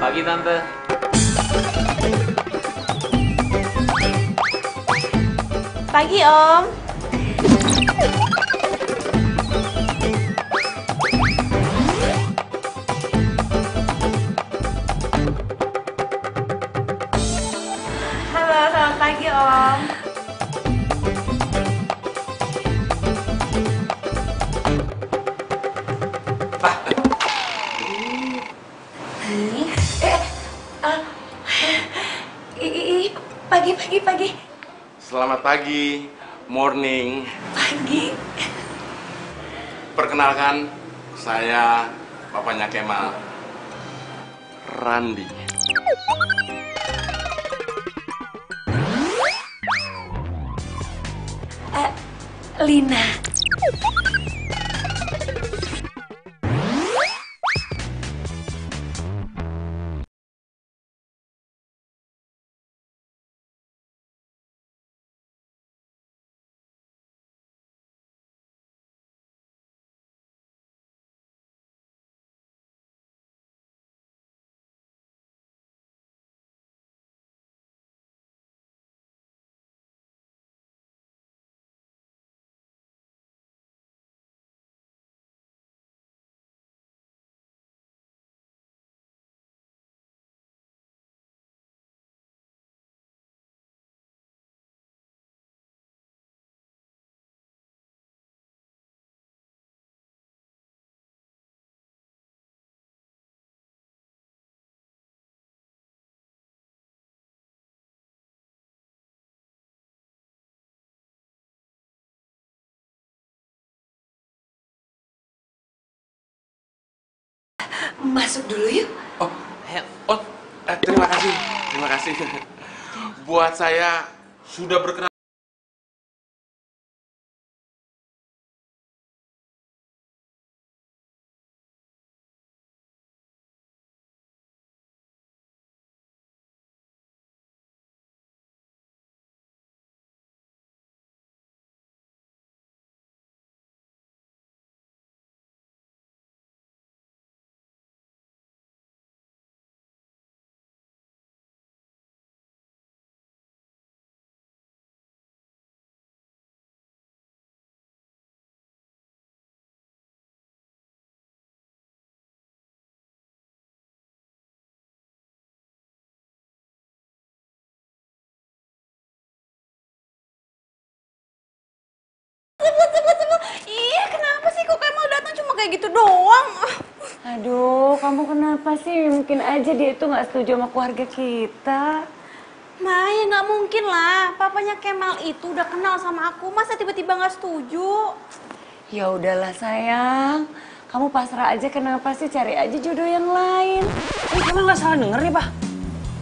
Pagi, Tante. Pagi, Om. Halo, selamat pagi, Om. Ih, pagi. Selamat pagi, morning. Pagi. Perkenalkan, saya bapaknya Kemal, Randi. Lina. Masuk dulu yuk. Terima kasih, terima kasih. Buat saya sudah berkenan. Iya, kenapa sih kok Kemal datang cuma kayak gitu doang? Aduh, kamu kenapa sih? Mungkin aja dia itu nggak setuju sama keluarga kita. Maya, nggak mungkin lah. Papanya Kemal itu udah kenal sama aku. Masa tiba-tiba nggak setuju? Ya udahlah sayang, kamu pasrah aja. Kenapa sih? Cari aja jodoh yang lain. Ini kamu nggak salah denger nih, Pak?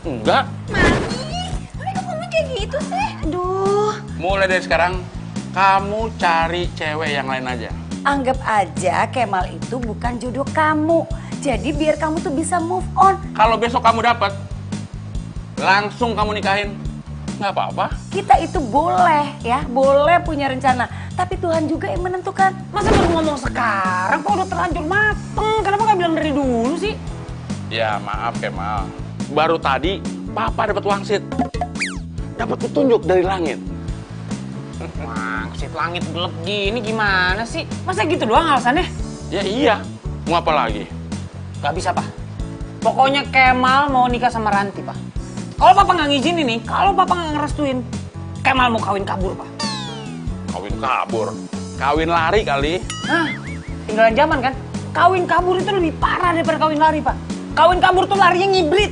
Enggak. Mami kok ngomong kayak gitu sih? Aduh, Mulai dari sekarang, kamu cari cewek yang lain aja. anggap aja Kemal itu bukan jodoh kamu. Jadi biar kamu tuh bisa move on. Kalau besok kamu dapat, langsung kamu nikahin. Nggak apa-apa. Kita itu boleh ya, boleh punya rencana. Tapi Tuhan juga yang menentukan. Masa baru ngomong sekarang? Kok udah terlanjur mateng? Kenapa nggak bilang dari dulu sih? Ya maaf Kemal, baru tadi Papa dapat wangsit. Dapat petunjuk dari langit. Wangsit langit gelap gini gimana sih? Masa gitu doang alasannya? Ya iya, mau apa lagi? Gak bisa, Pak. Pokoknya Kemal mau nikah sama Ranti, Pak. Kalau Papa nggak ngizinin nih, kalau Papa nggak ngerestuin, Kemal mau kawin kabur, Pak. Kawin kabur, kawin lari kali. Nah, tinggalan zaman kan? Kawin kabur itu lebih parah daripada kawin lari, Pak. Kawin kabur tuh larinya ngibrit.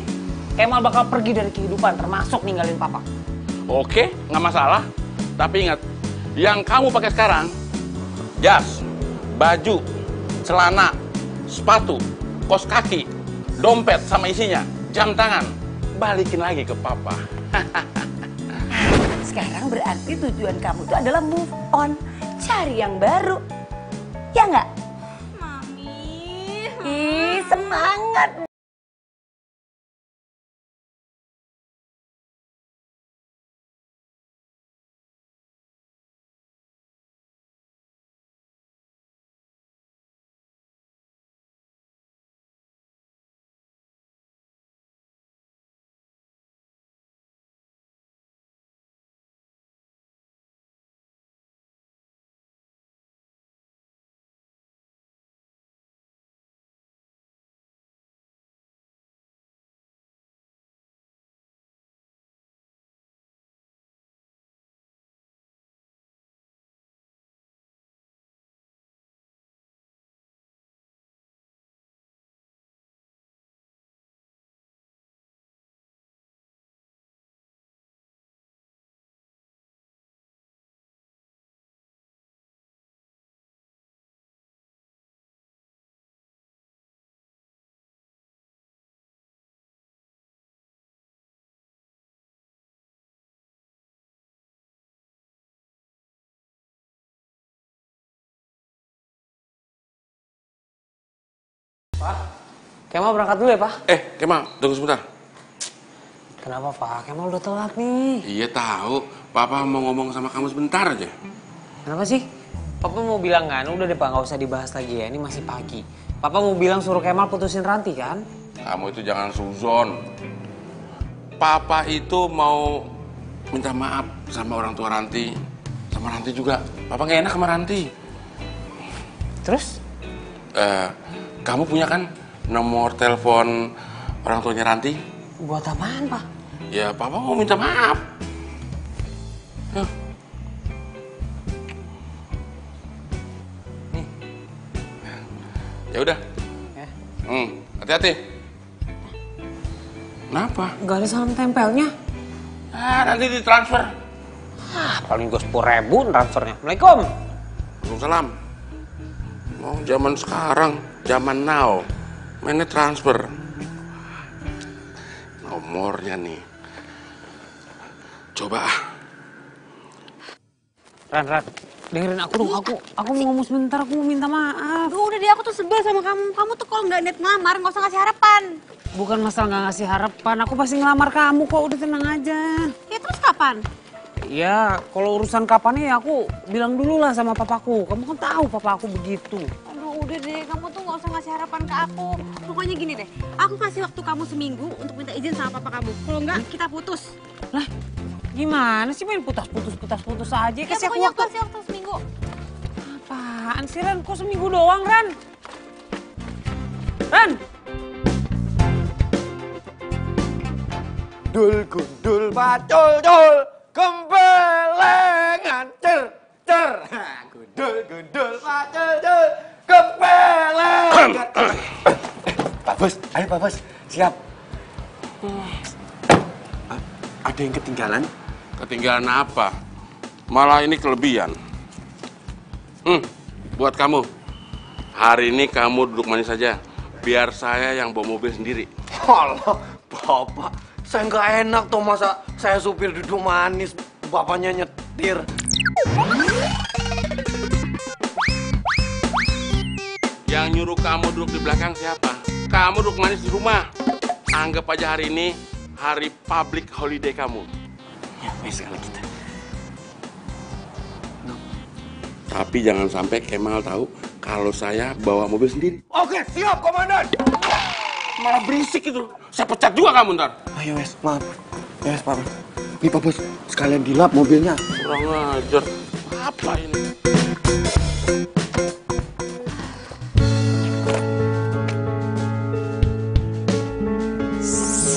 Kemal bakal pergi dari kehidupan, termasuk ninggalin Papa. Oke, nggak masalah. Tapi ingat, yang kamu pakai sekarang, jas, baju, celana, sepatu, kos kaki, dompet sama isinya, jam tangan, balikin lagi ke Papa. Sekarang berarti tujuan kamu itu adalah move on. Cari yang baru. Ya nggak? Mami. Ih, semangat. Pak, Kemal berangkat dulu ya, Pak? Kemal, tunggu sebentar. Kenapa, Pak? Kemal udah telat nih. Iya tahu, Papa mau ngomong sama kamu sebentar aja. Kenapa sih? Papa mau bilang kan, udah deh Pak, nggak usah dibahas lagi ya, ini masih pagi. Papa mau bilang suruh Kemal putusin Ranti kan? Kamu itu jangan suzon. Papa itu mau minta maaf sama orang tua Ranti. Sama Ranti juga. Papa nggak enak sama Ranti. Terus? Kamu punya kan nomor telepon orang tuanya Ranti? Buat apaan, Pak? Ya, Papa mau minta maaf. Yuk. Nih. Ya udah. Ya. Hati-hati. Kenapa? Nggak ada salam tempelnya. Nanti ditransfer. Paling gue 10.000 transfernya. Assalamualaikum. Waalaikumsalam. Mau zaman sekarang, zaman now, mainnya transfer. Nomornya nih. Coba. Ran, dengerin aku dong. Aku mau ngomong sebentar, aku mau minta maaf. Aduh, udah deh, aku tuh sebel sama kamu. Kamu tuh kalau nggak niat ngelamar, nggak usah ngasih harapan. Bukan masalah nggak ngasih harapan, aku pasti ngelamar kamu kok, udah tenang aja. Ya terus kapan? Ya, kalau urusan kapannya ya aku bilang dulu lah sama papaku. Kamu kan tahu papa aku begitu. Aduh, udah deh, kamu tuh nggak usah ngasih harapan ke aku. Pokoknya gini deh, aku kasih waktu kamu seminggu untuk minta izin sama papa kamu. Kalau nggak, kita putus. Lah, gimana sih main putus aja? Ya Kasih aku pokoknya aku waktu. kasih waktu seminggu. Apaan sih, Ran? Kok seminggu doang, Ran? Ran! Dul gundul pacul dul gembelengan cer cer. Gundul pacul dul gembelengan. Pak Bos, ayo Pak Bos, siap. Ada yang ketinggalan? Ketinggalan apa? Malah ini kelebihan. Buat kamu. Hari ini kamu duduk manis saja. Biar saya yang bawa mobil sendiri. Alah, Bapak, saya nggak enak tuh masa saya supir duduk manis, bapaknya nyetir. Yang nyuruh kamu duduk di belakang siapa? Kamu duduk manis di rumah. Anggap aja hari ini hari public holiday kamu. Ya, wes kalau gitu. Tapi jangan sampai Kemal tahu kalau saya bawa mobil sendiri. Oke, siap komandan. Malah berisik itu. Saya pecat juga kamu ntar. Ayo wes, maaf. Ya wes Pak Bos. Nih Pak Bos, sekalian dilap mobilnya. Kurang ajar. Apa ini?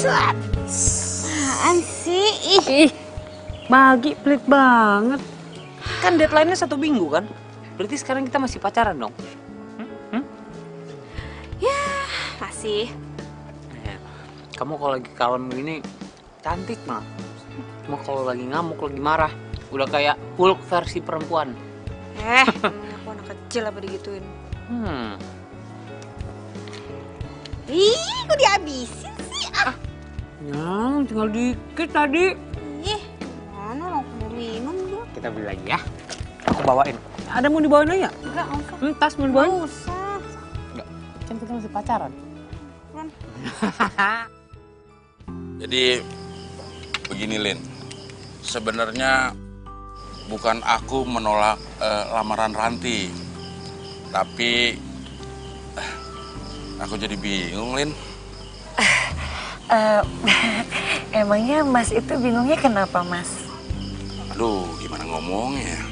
Apaan sih? Ih, bagi pelit banget. Kan deadline-nya 1 minggu kan? Berarti sekarang kita masih pacaran dong? Ya, masih. Kamu kalau lagi kalem begini cantik mah. Cuma kalau lagi ngamuk, lagi marah, udah kayak Hulk versi perempuan. Aku anak kecil apa digituin? Ih, kok dihabisin sih? Ya, tinggal dikit tadi. Ih, mana aku mau minum gue? Kita beli lagi ya. Aku bawain. Ada mau dibawain aja? Enggak, nggak usah. Tas mau dibawain? Nggak usah. Enggak. Kan kita masih pacaran. Kan. Jadi begini Lin. Sebenarnya bukan aku menolak lamaran Ranti. Tapi aku jadi bingung Lin. Emangnya Mas itu bingungnya kenapa, Mas? Aduh, gimana ngomongnya ya?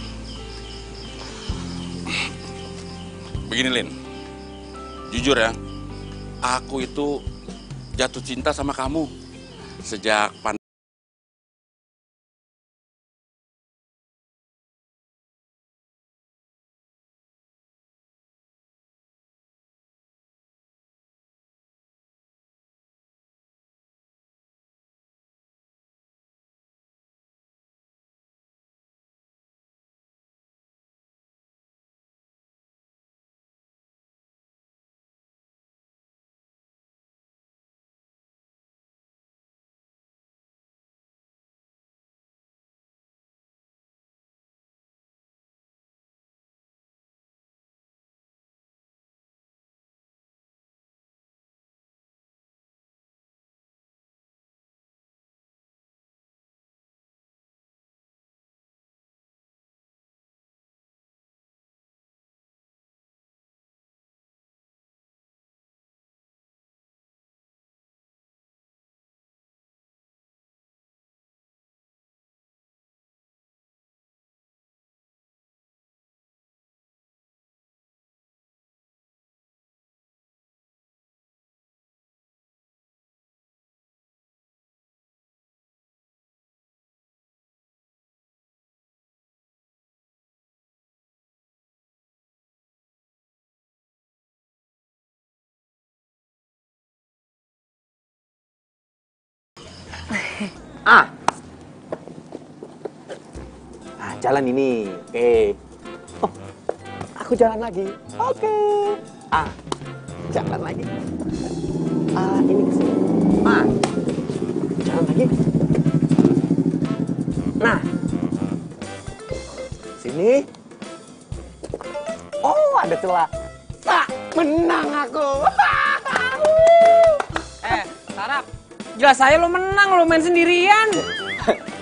Begini Lin, jujur ya, aku itu jatuh cinta sama kamu sejak Ah. Nah, jalan ini. Oke. Oh, aku jalan lagi. Oke. Ah, jalan lagi. Ah, ini ke sini. Ah, jalan lagi. Nah, sini. Oh, ada celah. Tak, menang aku. Sarap. Jelas saya lo menang, lo main sendirian.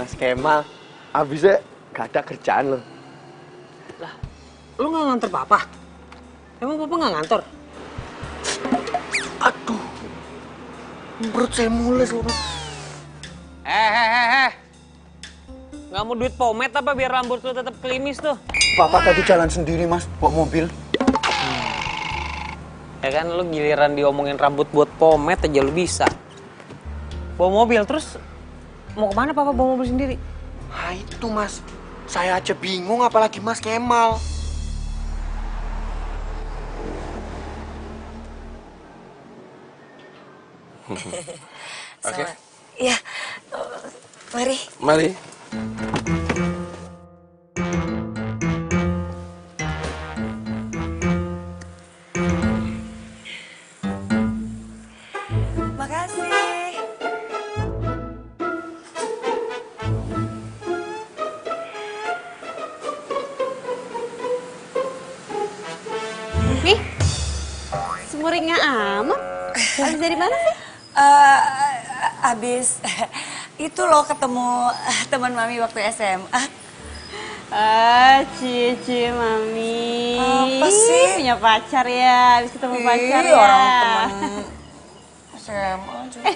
Mas Kemal, abisnya gak ada kerjaan lo. Lah, lo nggak ngantor papa? Emang papa nggak ngantor? Aduh, perut saya mules loh. Nggak mau duit pomade apa biar rambut lo tetap klimis tuh? Papa tadi jalan sendiri mas, bawa mobil. Ya kan lo giliran diomongin rambut buat pomade aja lo bisa. Bawa mobil terus mau kemana papa bawa mobil sendiri? Ah itu mas, saya aja bingung apalagi Mas Kemal. Oke. Iya, mari. Mari. Makasih. Nih, semuringnya amat. Habis dari mana sih? Abis itu loh ketemu teman mami waktu SMA. Cici mami. Apa sih? Punya pacar ya, habis ketemu pacar ya. Orang teman SMA juga.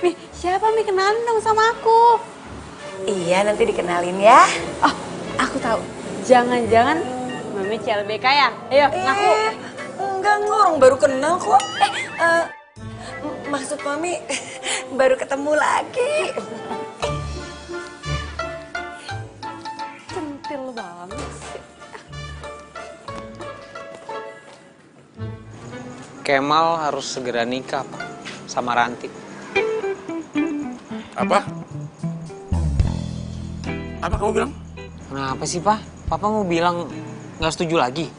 Mi, siapa Mi, kenalin dong sama aku. Iya, nanti dikenalin ya. Oh, aku tahu. Jangan-jangan Mami CLBK ya? Ayo, ngaku. Enggak, orang baru kenal kok. Maksud mami baru ketemu lagi. Centil banget sih. Kemal harus segera nikah, Pak, sama Ranti. Apa? Apa kamu bilang? Kenapa sih, Pak? Papa mau bilang nggak setuju lagi?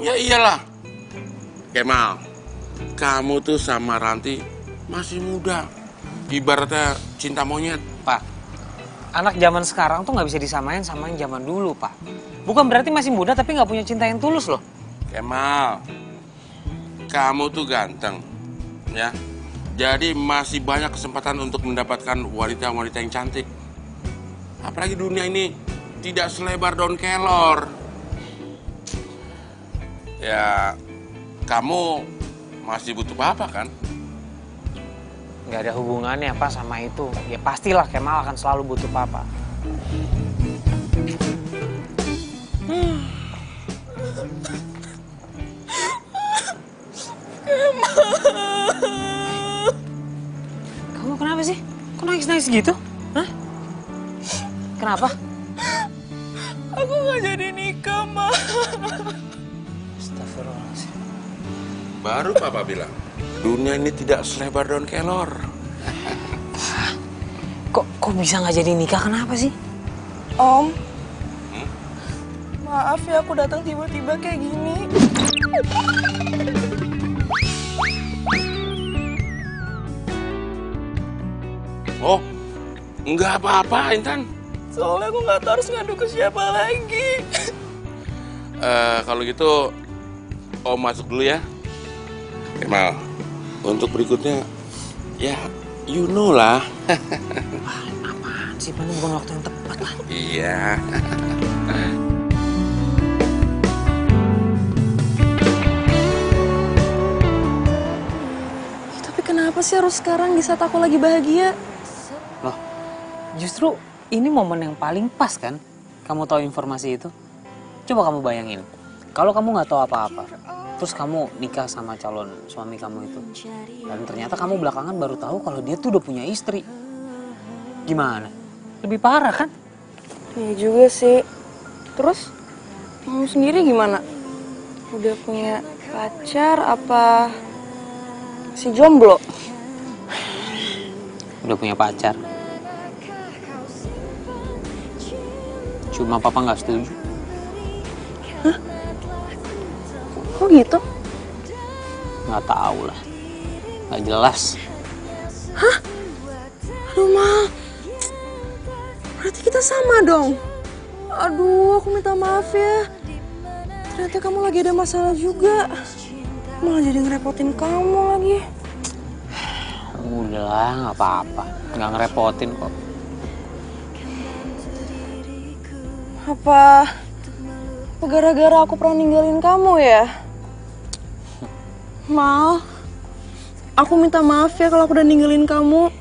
Ya iyalah. Kemal, kamu tuh sama Ranti masih muda. Ibaratnya cinta monyet. Pak, anak zaman sekarang tuh nggak bisa disamain sama yang zaman dulu, Pak. Bukan berarti masih muda tapi nggak punya cinta yang tulus loh. Kemal, kamu tuh ganteng, ya. Jadi masih banyak kesempatan untuk mendapatkan wanita-wanita yang cantik. Apalagi dunia ini tidak selebar daun kelor. Ya, kamu masih butuh papa kan? Nggak ada hubungannya, Pak, sama itu. Ya pastilah Kemal akan selalu butuh Papa. Kamu kenapa sih? Kok nangis-nangis gitu? Hah? Kenapa? Aku nggak jadi nikah, Ma. Astagfirullahaladzim. Baru papa bilang, dunia ini tidak selebar daun kelor. Kok bisa nggak jadi nikah? Kenapa sih? Om, maaf ya aku datang tiba-tiba kayak gini. Oh, nggak apa-apa, Intan. Soalnya aku nggak tahu harus ngadu ke siapa lagi. Kalau gitu, Om masuk dulu ya. Kemal, untuk berikutnya, ya, you know lah. Apaan sih, Pak? Ini bukan waktu yang tepat lah. Iya. Tapi kenapa sih harus sekarang di saat aku lagi bahagia? Loh, justru ini momen yang paling pas kan? Kamu tahu informasi itu? Coba kamu bayangin, kalau kamu nggak tahu apa-apa, terus kamu nikah sama calon suami kamu itu, dan ternyata kamu belakangan baru tahu kalau dia tuh udah punya istri. Gimana? Lebih parah kan? Iya juga sih. Terus, kamu sendiri gimana? Udah punya pacar apa si jomblo? udah punya pacar. Cuma papa nggak setuju. Kok gitu? Nggak tahu lah, nggak jelas. Aduh, Mal. Berarti kita sama dong. Aduh, aku minta maaf ya. Ternyata kamu lagi ada masalah juga. Malah jadi ngerepotin kamu lagi. Udahlah, nggak apa-apa, nggak ngerepotin kok. Apa gara-gara aku pernah ninggalin kamu ya? Mal, aku minta maaf ya kalau aku udah ninggalin kamu.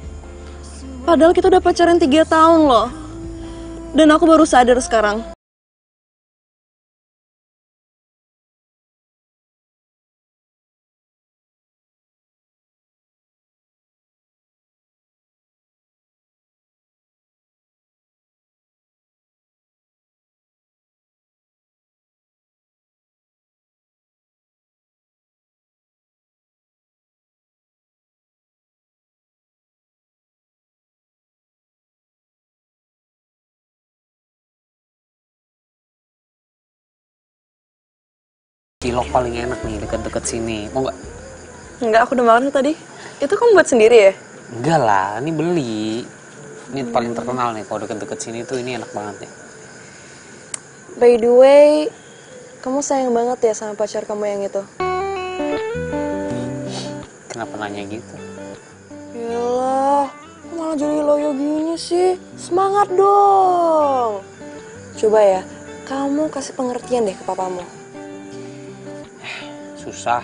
Padahal kita udah pacaran 3 tahun loh. Dan aku baru sadar sekarang. Cilok paling enak nih deket-deket sini, mau nggak? Enggak, aku udah makan tadi. Itu kamu buat sendiri ya? Enggak lah, ini beli. Ini paling terkenal nih, kalau deket-deket sini tuh ini enak banget nih. By the way, kamu sayang banget ya sama pacar kamu yang itu? Kenapa nanya gitu? Yalah, malah jadi loyo gini sih. Semangat dong. Coba ya, kamu kasih pengertian deh ke papamu. Susah.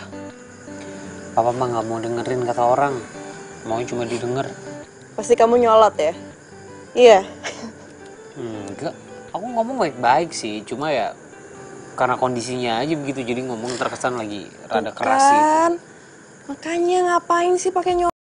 Papa mah nggak mau dengerin kata orang. Maunya cuma didengar. Pasti kamu nyolot ya? Iya. Enggak. Aku ngomong baik-baik sih. Cuma ya karena kondisinya aja begitu. Jadi ngomong terkesan lagi rada keras sih. Kan? Makanya ngapain sih pakai nyolot?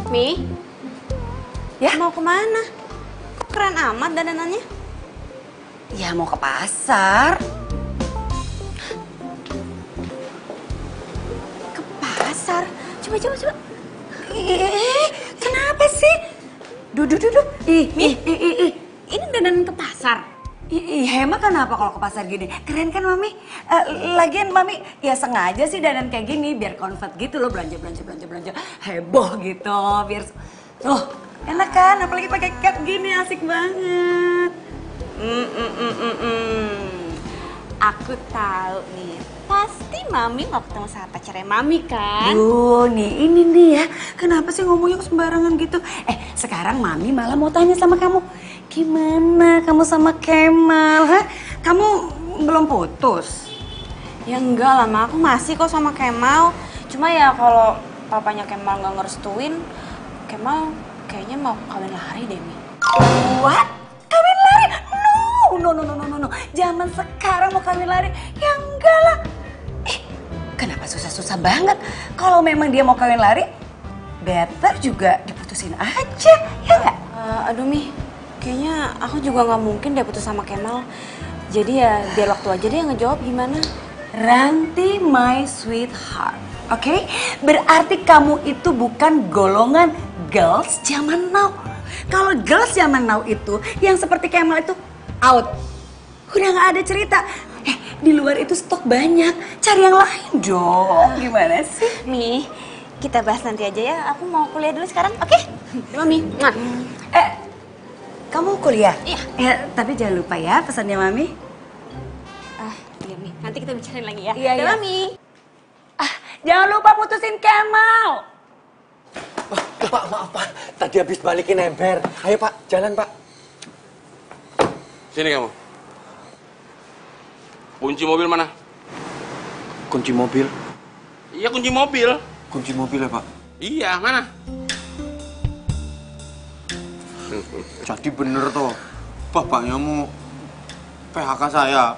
Mi, Ya? mau kemana? Kok keren amat dandanannya? Ya mau ke pasar. Ke pasar? Coba. Kenapa sih? Duduk. Mi, ini dandan ke pasar? Emang kenapa kalau ke pasar gini? Keren kan Mami? Lagian Mami ya sengaja sih dandan kayak gini biar convert gitu loh, belanja heboh gitu biar enak kan, apalagi pakai cap gini asik banget. Aku tahu nih, pasti Mami mau ketemu sama pacarnya Mami kan? Ini nih ya, kenapa sih ngomongnya sembarangan gitu? Sekarang Mami malah mau tanya sama kamu, gimana kamu sama Kemal? Kamu belum putus? Ya enggak lah, Ma. Aku masih kok sama Kemal. Cuma ya kalau papanya Kemal nggak ngerestuin, Kemal kayaknya mau kawin lari deh, Mi. What? Kawin lari? No. Zaman sekarang mau kawin lari? Ya enggak lah. Kenapa susah-susah banget? Kalau memang dia mau kawin lari, better juga diputusin aja, ya nggak? Aduh, Mi. Kayaknya aku juga nggak mungkin deh putus sama Kemal. Jadi ya biar waktu aja dia ngejawab gimana. Ranti my sweetheart, oke? Berarti kamu itu bukan golongan girls zaman now. Kalau girls zaman now itu, yang seperti Kemal itu out. Udah nggak ada cerita. Di luar itu stok banyak. Cari yang lain dong. Gimana sih? Mi, kita bahas nanti aja ya. Aku mau kuliah dulu sekarang, oke? Mami. Kamu kuliah? Iya. Tapi jangan lupa ya pesannya Mami. Iya, Mi. Nanti kita bicarain lagi ya. Iya, iya. Mi. Jangan lupa putusin Kemal. Pak, maaf Pak. Tadi habis balikin ember. Ayo Pak, jalan Pak. Sini kamu. Kunci mobil mana? Kunci mobil. Iya, kunci mobil. Kunci mobil ya Pak? Iya, mana? Jadi bener toh, bapaknya mau PHK saya.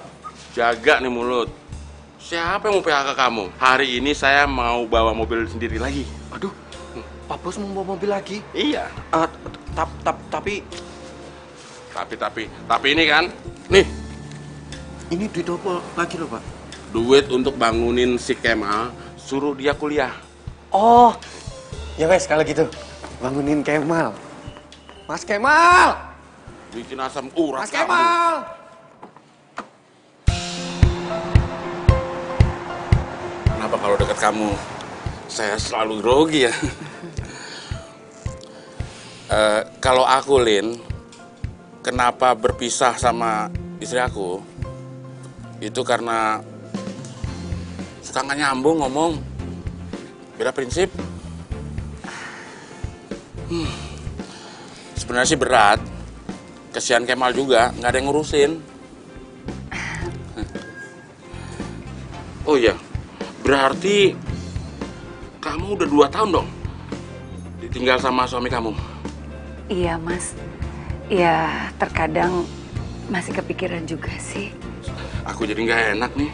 Jaga nih mulut. Siapa yang mau PHK kamu? Hari ini saya mau bawa mobil sendiri lagi. Aduh, Pak Bos mau bawa mobil lagi? Iya. Tapi ini kan, nih, ini duit apa lagi loh Pak? duit untuk bangunin si Kemal, suruh dia kuliah. Oh, ya wes kalau gitu, bangunin Kemal. Mas Kemal! Bikin asam urat Mas kamu. Kemal! Kenapa kalau dekat kamu, saya selalu grogi ya? Kalau aku, Lin, kenapa berpisah sama istri aku, itu karena suka nggak nyambung ngomong, beda prinsip. Sebenarnya sih berat, kesian Kemal juga, nggak ada yang ngurusin. Oh iya, berarti kamu udah 2 tahun dong ditinggal sama suami kamu? Iya Mas, ya terkadang masih kepikiran juga sih. Aku jadi nggak enak nih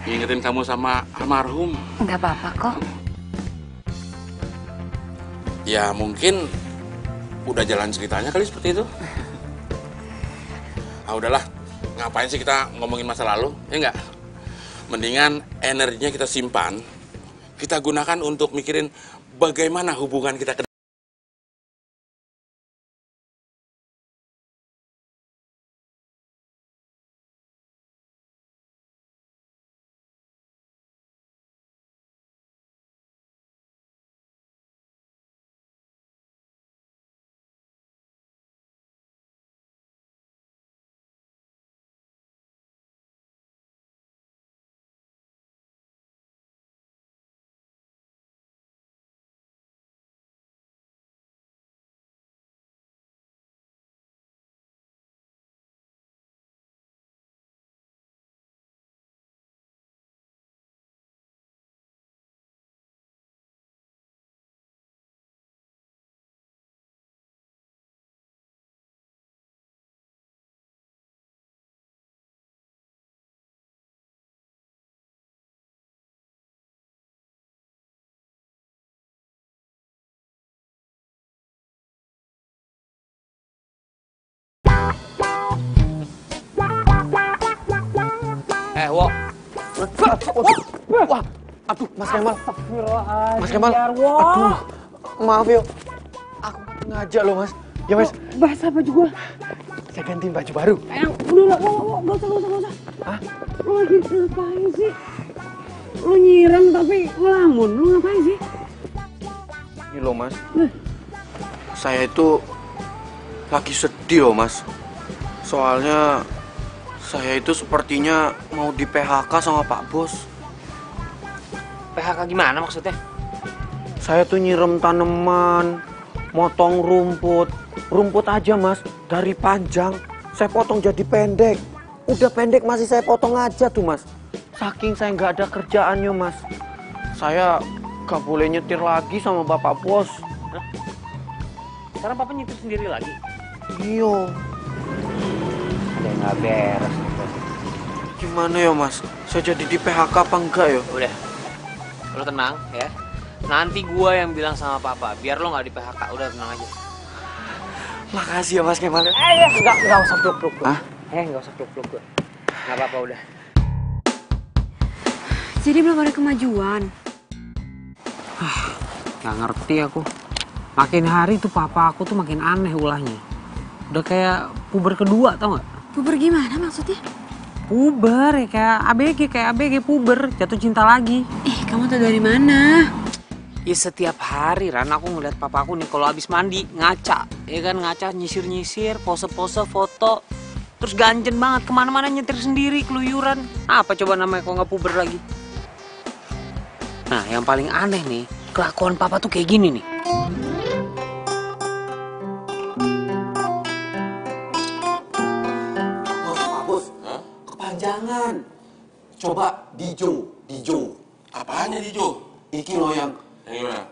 ngingetin kamu sama almarhum. Nggak apa-apa kok. Ya mungkin udah jalan ceritanya kali seperti itu. Ah udahlah, ngapain sih kita ngomongin masa lalu, ya nggak? Mendingan energinya kita simpan, kita gunakan untuk mikirin bagaimana hubungan kita ke Wo. Wah, aduh Mas Kemal. Mas Kemal, aduh, maaf yo. Aku ngajak loh Mas. Ya Mas. Bahasa apa juga? Saya gantiin baju baru. Udah lah, gak usah. Hah? Lo lagi ngapain sih? Lo nyiram tapi ngelamun, lo ngapain sih? Ini loh Mas. Saya itu lagi sedih loh Mas. Soalnya saya itu sepertinya mau di PHK sama Pak Bos. PHK gimana maksudnya? Saya tuh nyirem tanaman, motong rumput. Rumput aja Mas, dari panjang saya potong jadi pendek. Udah pendek masih saya potong aja tuh Mas. Saking saya nggak ada kerjaannya Mas. Saya nggak boleh nyetir lagi sama Bapak Bos. Sekarang papa nyetir sendiri lagi? Iya. Ada yang nggak beres. Gimana ya Mas? Saya jadi di PHK apa enggak ya? Udah, lo tenang ya. Nanti gua yang bilang sama papa, biar lo nggak di PHK. Udah tenang aja. Makasih ya Mas Kemal. Nggak usah peluk-peluk gue. Hah? Nggak usah peluk-peluk gue. Nggak apa-apa udah. Jadi belum ada kemajuan. Nggak ngerti aku. Makin hari tuh papa aku tuh makin aneh ulahnya. Udah kayak puber kedua, tau nggak? Puber gimana maksudnya? Puber ya, kayak ABG puber, jatuh cinta lagi. Kamu tahu dari mana? Ya setiap hari Ran aku ngeliat papa aku nih kalau habis mandi ngaca, ya kan ngaca nyisir-nyisir, pose-pose foto. Terus ganjen banget, kemana-mana nyetir sendiri, keluyuran. Apa coba namanya kalau nggak puber lagi? Nah, yang paling aneh nih, kelakuan papa tuh kayak gini nih. Bos, kepanjangan. Coba Dijo. Apanya Dijo? Iki loh yang Yang gimana?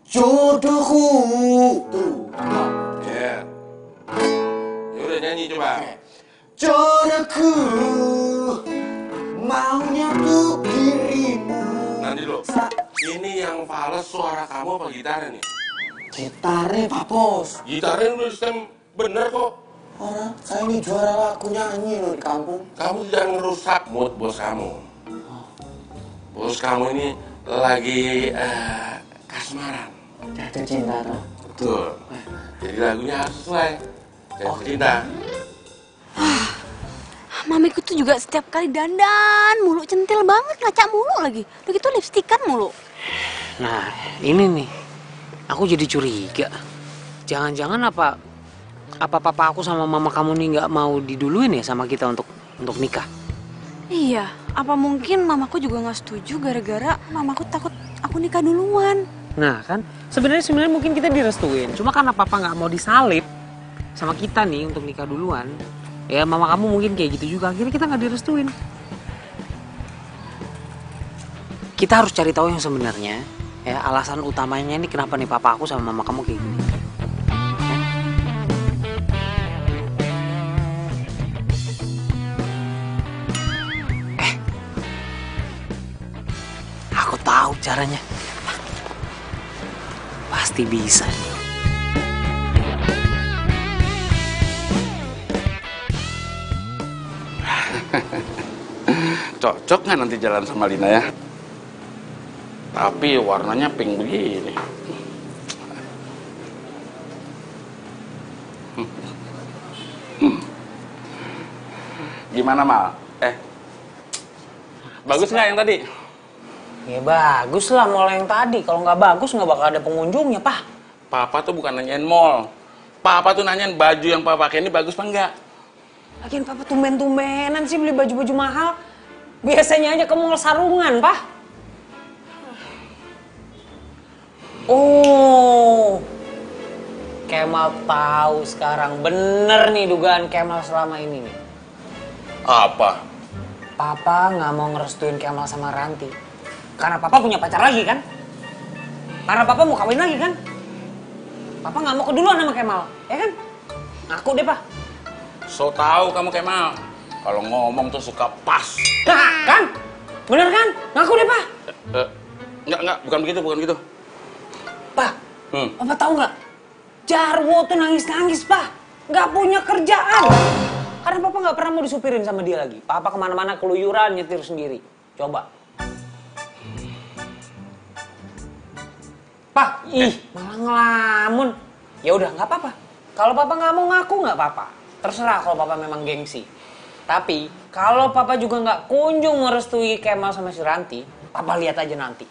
jodohku. Tuh. Ya. Ya udah nyanyi coba. Jodohku, maunya tuh dirimu. Nanti dulu. Ini yang fals suara kamu apa gitarnya nih? Gitarnya Pak Bos. Gitarnya udah sistem bener kok. Orang saya ini juara lagu nyanyi loh di kampung. Kamu jangan ngerusak mood bos kamu. Bos kamu ini lagi kasmaran. Jatuh cinta tuh. Betul. Jadi lagunya harus sesuai. Jatuh cinta. Mamiku tuh juga setiap kali dandan mulu, centil banget, ngaca mulu lagi. Udah gitu lipstikan mulu. Nah, ini nih, aku jadi curiga. Jangan-jangan apa papa aku sama mama kamu nih nggak mau diduluin ya sama kita untuk nikah? Iya, apa mungkin mamaku juga nggak setuju gara-gara mamaku takut aku nikah duluan. Nah kan, sebenarnya mungkin kita direstuin. Cuma karena papa nggak mau disalib sama kita nih untuk nikah duluan, ya mama kamu mungkin kayak gitu juga. Akhirnya kita nggak direstuin. Kita harus cari tahu yang sebenarnya. Ya, alasan utamanya ini kenapa nih papa aku sama mama kamu kayak gini. Aku tahu caranya. Pasti bisa nih. Cocok nggak nanti jalan sama Lina ya? Tapi warnanya pink begini. Gimana Mal? Bagus nggak yang tadi? Ya bagus lah mall yang tadi. Kalau nggak bagus nggak bakal ada pengunjungnya, Pak. Papa tuh bukan nanyain mall. Papa tuh nanyain baju yang papa pakai ini bagus apa enggak? Lagian Papa tumben-tumbenan sih beli baju-baju mahal. Biasanya aja ke mall sarungan, Pak. Oh, Kemal tahu sekarang. Bener nih dugaan Kemal selama ini nih. Apa? Papa nggak mau ngerestuin Kemal sama Ranti. Karena Papa punya pacar lagi kan? Karena Papa mau kawin lagi kan? Papa nggak mau keduluan sama Kemal, ya kan? Ngaku deh, Pak. So tahu kamu Kemal. Kalau ngomong tuh suka pas. Nah, kan? Bener kan? Ngaku deh, Pak. Enggak, bukan begitu. Pak, Papa tahu nggak? Jarwo tuh nangis-nangis, Pak. Nggak punya kerjaan. Karena Papa nggak pernah mau disupirin sama dia lagi. Papa kemana-mana keluyuran nyetir sendiri. Coba. Pak, malah ngelamun. Ya udah, nggak apa-apa. Kalau Papa nggak mau ngaku nggak apa-apa. Terserah kalau Papa memang gengsi. Tapi kalau Papa juga nggak kunjung merestui Kemal sama si Ranti, Papa lihat aja nanti.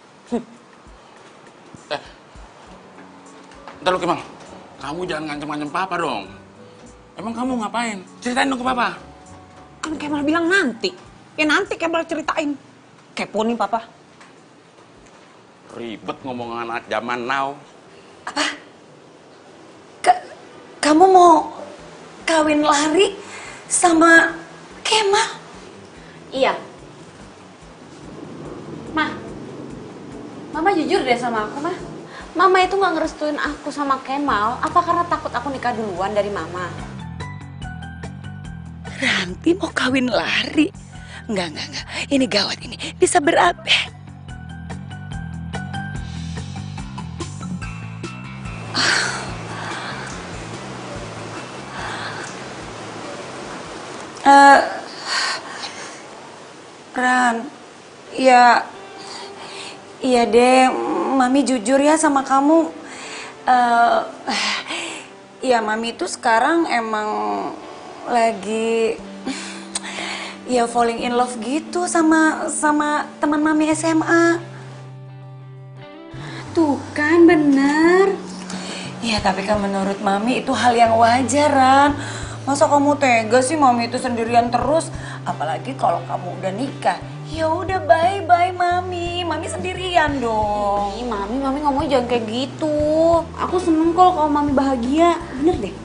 Ntar lu Kemal, kamu jangan ngancam-ngancam Papa dong. Emang kamu ngapain? Ceritain dong ke Papa. Kan Kemal bilang nanti. Ya nanti Kemal ceritain. Kepo nih Papa. Ribet ngomong anak zaman now. Apa? Kamu mau kawin lari sama Kemal? Iya. Mama jujur deh sama aku, Mah. Mama itu nggak ngerestuin aku sama Kemal, apa karena takut aku nikah duluan dari Mama? Ranti mau kawin lari? Enggak. Ini gawat ini. Bisa berabe. Ran, iya deh, Mami jujur ya sama kamu. Ya Mami itu sekarang emang lagi ya falling in love gitu sama teman Mami SMA. Tuh kan bener. Ya tapi kan menurut Mami itu hal yang wajar, Ran. Masa kamu tega sih Mami itu sendirian terus? Apalagi kalau kamu udah nikah. Ya udah bye-bye Mami. Mami sendirian dong. Ih, Mami ngomongnya jangan kayak gitu. Aku seneng kalau Mami bahagia. Bener deh.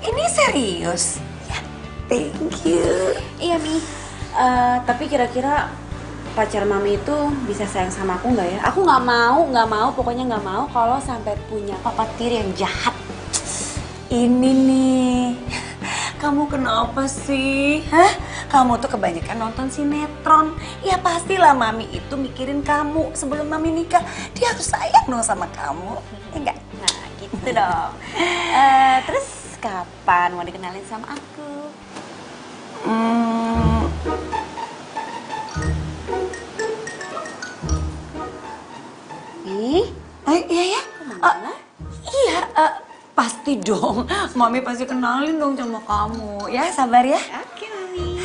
Ini serius? Ya, thank you. Iya, Mi. Tapi kira-kira pacar Mami itu bisa sayang sama aku nggak ya? Aku nggak mau, pokoknya nggak mau kalau sampai punya papa tiri yang jahat. Ini nih, kamu kenapa sih? Hah? Kamu tuh kebanyakan nonton sinetron. Ya pastilah Mami itu mikirin kamu sebelum Mami nikah. Dia harus sayang dong sama kamu. Enggak? Nah, gitu dong. Terus kapan mau dikenalin sama aku? Iya ya? Iya, pasti dong. Mami pasti kenalin dong sama kamu. Ya, sabar ya. Oke, Mami.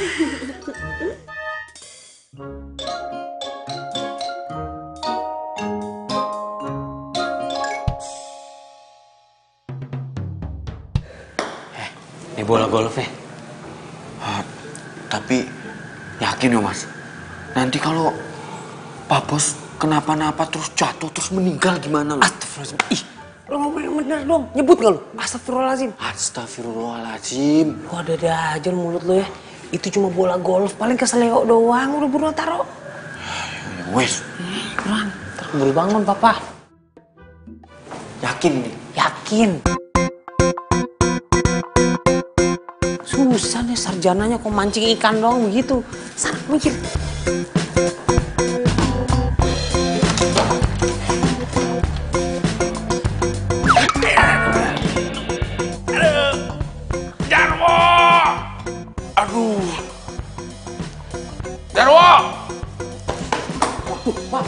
Ini bola golf ya? Tapi yakin ya Mas, nanti kalau Pak Bos kenapa-napa terus jatuh terus meninggal gimana Mas? Astagfirullahaladzim. Ih, lo ngomong yang bener dong. Nyebut gak lo? Astagfirullahaladzim. Astagfirullahaladzim. Kok ada aja mulut lo ya? Itu cuma bola golf, paling keseleo doang. Udah buruan taro. Ya wes, Buruan, ntar keburu bangun papa. yakin nih. Yakin. Susah deh sarjananya kok mancing ikan doang begitu. Sana mikir. Jarwo! Aduh. Jarwo! Pak,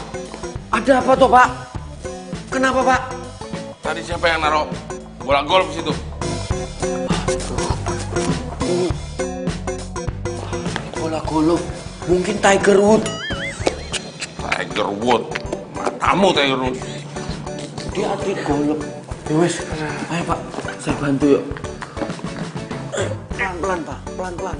ada apa tuh Pak? Kenapa Pak? Tadi siapa yang naruh bola golf di situ? Bola golf, mungkin Tiger Woods. Tiger Wood. Matamu Tiger Wood. Dia atlet golf. Ya wes, ayo Pak, saya bantu yuk. Pelan-pelan Pak, pelan-pelan.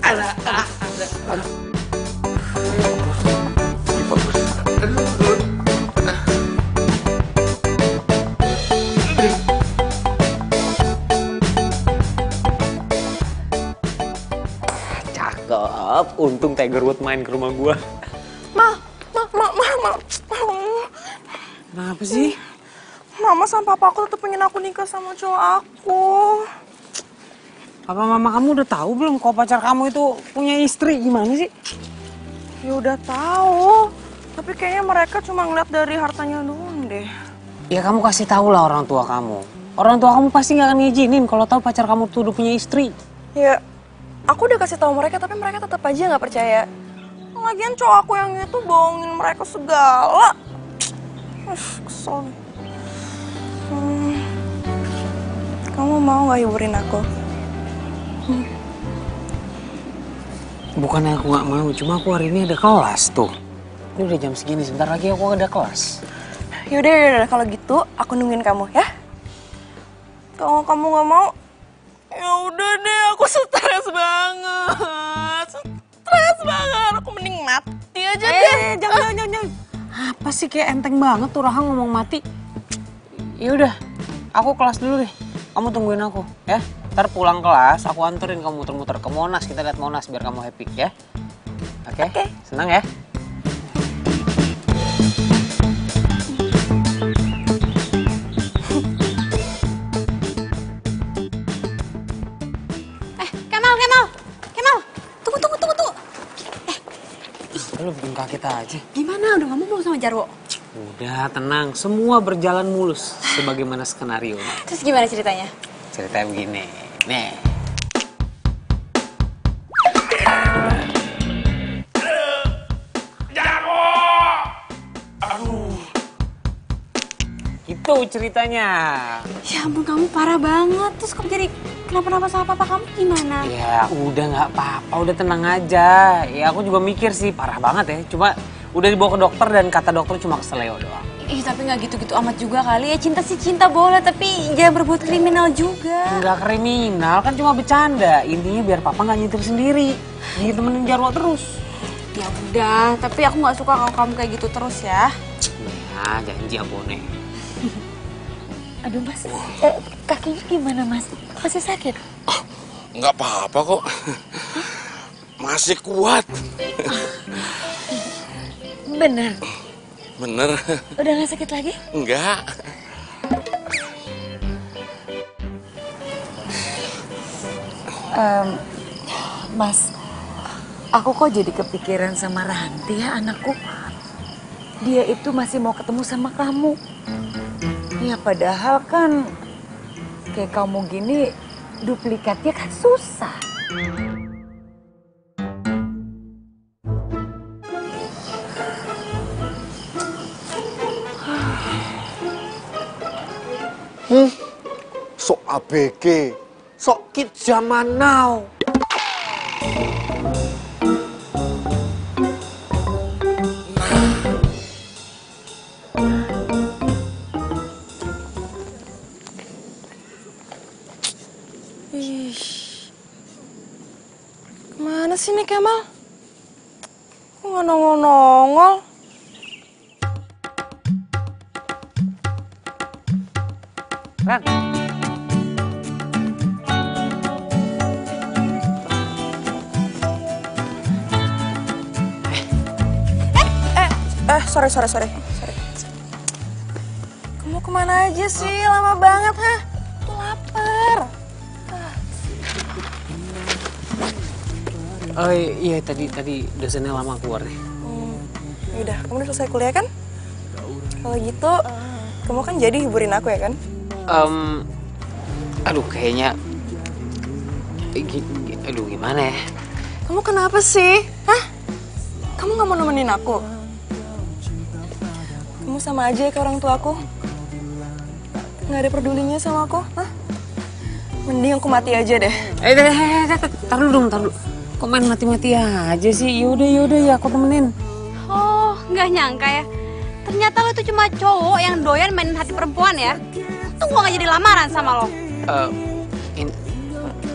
Cakep. Untung Tiger Woods main ke rumah gua. Ma. Kenapa sih? Mama sama papa aku tetap pengen aku nikah sama cowok aku. Apa mama kamu udah tahu belum kalau pacar kamu itu punya istri? Gimana sih? Ya udah tahu. Tapi kayaknya mereka cuma ngeliat dari hartanya doang deh. Ya kamu kasih tahu lah orang tua kamu. Orang tua kamu pasti nggak akan ngizinin kalau tahu pacar kamu tuh udah punya istri. Ya, aku udah kasih tahu mereka tapi mereka tetap aja nggak percaya. Lagian cowok aku yang itu bohongin mereka segala. Kesel. Kamu mau nggak hiburin aku? Bukannya aku nggak mau, cuma aku hari ini ada kelas tuh. Ini udah jam segini, sebentar lagi aku ada kelas. Yaudah, kalau gitu aku nungguin kamu ya. Kalau kamu nggak mau, ya udah deh, aku stres banget. Aku mending mati aja deh. Jangan. Apa sih kayak enteng banget tuh Rahang ngomong mati. Ya udah, aku kelas dulu deh. Kamu tungguin aku, ya. Ntar pulang kelas, aku anterin kamu muter-muter ke Monas. Kita lihat Monas biar kamu happy, ya. Oke? Senang ya? Kemal. Tunggu. Lu bikin kaget aja. Gimana? Udah ngomong belum sama Jarwo? Udah, tenang. Semua berjalan mulus sebagaimana skenario. Terus gimana ceritanya? Ceritanya begini. Nih. Jarwo! Aduh. Itu ceritanya. Ya ampun, kamu parah banget. Terus kamu jadi kenapa-napa sama papa kamu gimana? Ya udah nggak apa-apa, udah tenang aja. Ya aku juga mikir sih parah banget ya. Cuma udah dibawa ke dokter dan kata dokter cuma keseleo doang. Ya Ih, tapi nggak gitu-gitu amat juga kali ya. Cinta sih cinta boleh, tapi jangan berbuat kriminal juga. Nggak kriminal, kan cuma bercanda. Intinya biar papa nggak nyetir sendiri. Jadi temenin Jarwo terus. Ya udah, tapi aku nggak suka kalau kamu kayak gitu terus ya. Ya, janji abone. Aduh mas, kakinya gimana mas? Masih sakit? Nggak apa-apa kok. Masih kuat. Bener? Bener. Udah gak sakit lagi? Enggak. Mas, aku kok jadi kepikiran sama Ranti ya anakku. Dia itu masih mau ketemu sama kamu. Ya padahal kan kayak kamu gini duplikatnya kan susah. Sok ABG, sok kid zaman now. Kemana sih nih Kemal? Kok nggak nongol-nongol? Ran, Sorry. Kamu kemana aja sih? Lama banget, hah? Tuh lapar. oh iya tadi dosennya lama keluar nih. Yaudah, kamu udah selesai kuliah kan? Kalau gitu, kamu kan jadi hiburin aku ya kan? Aduh kayaknya, aduh gimana ya? Kamu kenapa sih? Hah? Kamu gak mau nemenin aku? Kamu sama aja kayak orang tua aku. Gak ada pedulinya sama aku, hah? Mending aku mati aja deh. Tar dulu. Kok main mati-mati aja sih? Yaudah ya aku temenin. Oh, nggak nyangka ya. Ternyata lo itu cuma cowok yang doyan mainin hati perempuan ya. Tunggu nggak jadi lamaran sama lo.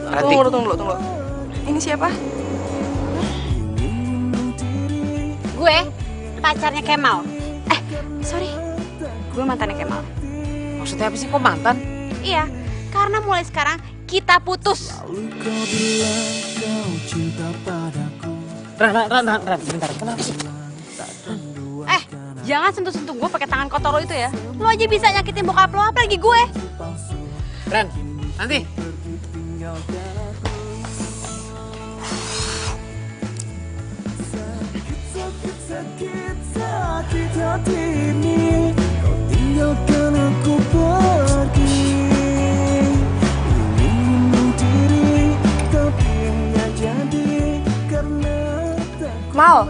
Ranti. Tunggu. Ini siapa? Gue pacarnya Kemal. Sorry. Gue mantannya Kemal. Maksudnya apa sih kok mantan? Iya, karena mulai sekarang kita putus. Ran, bentar, kenapa sih? Jangan sentuh-sentuh gue pakai tangan kotor lo itu ya. Lo aja bisa nyakitin bokap lo, apalagi gue. Ran, nanti. Mal.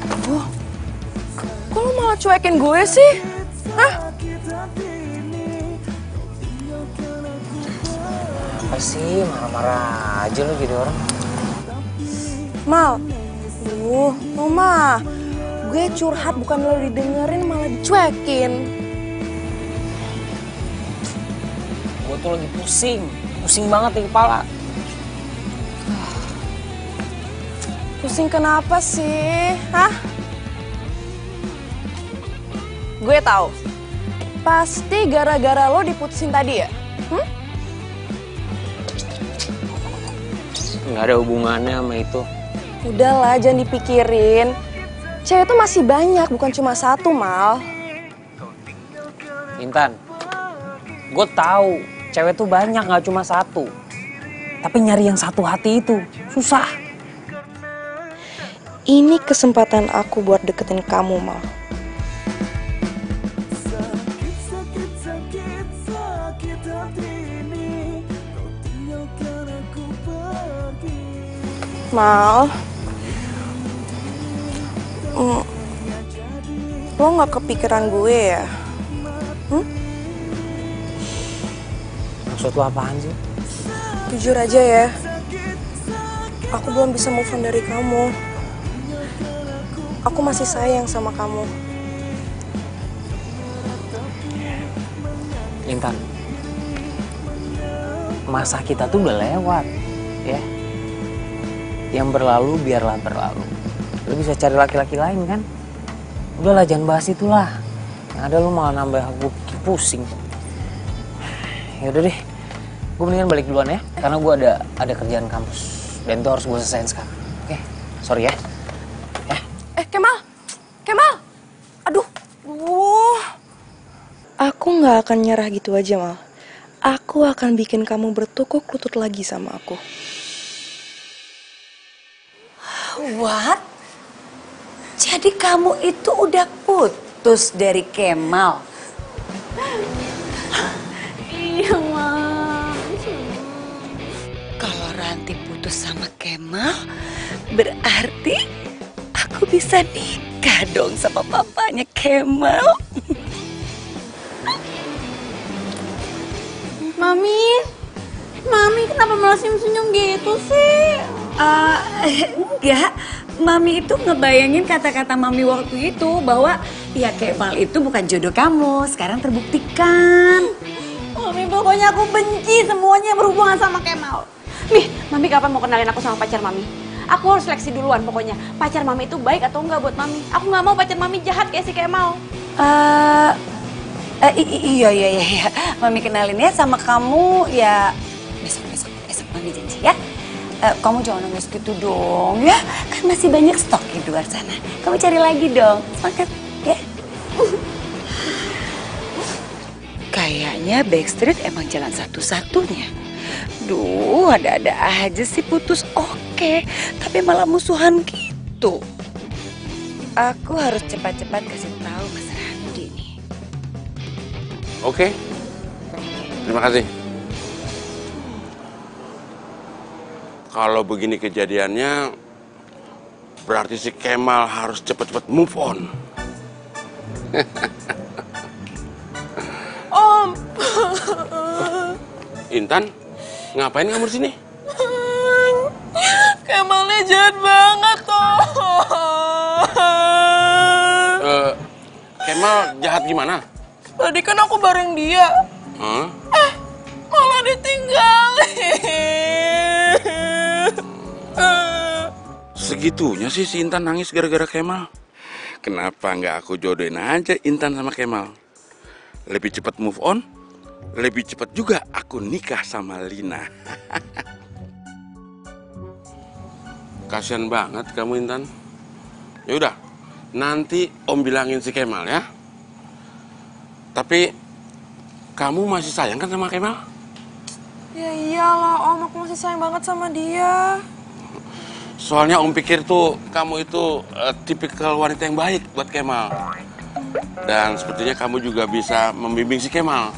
Aduh. Kok lo malah cuekin gue sih? Hah? Apa sih marah-marah aja lo jadi orang? Mal. Lo mah. Gue curhat bukan lo didengerin malah dicuekin. Gue tuh lagi pusing banget di kepala. Pusing kenapa sih? Hah? Gue tahu. Pasti gara-gara lo diputusin tadi ya? Nggak ada hubungannya sama itu. Udahlah, jangan dipikirin. Cewek tuh masih banyak, bukan cuma satu, Mal. Intan, gue tahu cewek tuh banyak, nggak cuma satu. Tapi nyari yang satu hati itu susah. Ini kesempatan aku buat deketin kamu, Mal. Mal, lo gak kepikiran gue ya? Maksud lo apaan sih? Jujur aja ya, aku belum bisa move on dari kamu. aku masih sayang sama kamu. Intan, masa kita tuh udah lewat, ya. Yang berlalu biarlah berlalu. Lu bisa cari laki-laki lain kan? Udahlah, jangan bahas itulah. Yang ada lu malah nambah aku pusing. Ya udah deh, gue mendingan balik duluan ya, karena gue ada kerjaan kampus dan itu harus gue selesaiin sekarang. Oke, sorry ya. Kemal, aduh. Aku nggak akan nyerah gitu aja, Mal. Aku akan bikin kamu bertukuk lutut lagi sama aku. What? Jadi kamu itu udah putus dari Kemal? Iya, Mam. Kalau Ranti putus sama Kemal, berarti aku bisa nikah dong sama papanya Kemal. Mami kenapa malah senyum-senyum gitu sih? Enggak, Mami itu ngebayangin kata-kata Mami waktu itu bahwa ya Kemal itu bukan jodoh kamu, sekarang terbuktikan. Mami, pokoknya aku benci semuanya yang berhubungan sama Kemal. Mami kapan mau kenalin aku sama pacar Mami? Aku harus seleksi duluan pokoknya. Pacar Mami itu baik atau enggak buat Mami? Aku nggak mau pacar Mami jahat kayak si Kemal. Iya. Mami kenalin ya sama kamu ya besok Mami janji ya. Kamu jangan nangis gitu dong ya. Kan masih banyak stok di luar sana. Kamu cari lagi dong. Semangat ya. Kayaknya Backstreet emang jalan satu-satunya. Duh, ada-ada aja sih putus oke, tapi malah musuhan gitu. Aku harus cepat-cepat kasih tahu Mas Randi nih. Oke, terima kasih. Kalau begini kejadiannya, berarti si Kemal harus cepat-cepat move on. Om. Intan, ngapain kamu di sini? Kemalnya jahat banget, Om. Kemal jahat gimana? Tadi kan aku bareng dia. Hah? Malah ditinggalin. Segitunya sih si Intan nangis gara-gara Kemal. Kenapa nggak aku jodohin aja Intan sama Kemal? Lebih cepat move on, lebih cepat juga aku nikah sama Lina. Kasian banget kamu Intan. Ya udah, nanti Om bilangin si Kemal ya. Tapi kamu masih sayang kan sama Kemal? Ya iyalah, Om. Aku masih sayang banget sama dia. Soalnya Om pikir tuh kamu itu tipikal wanita yang baik buat Kemal. Dan sepertinya kamu juga bisa membimbing si Kemal.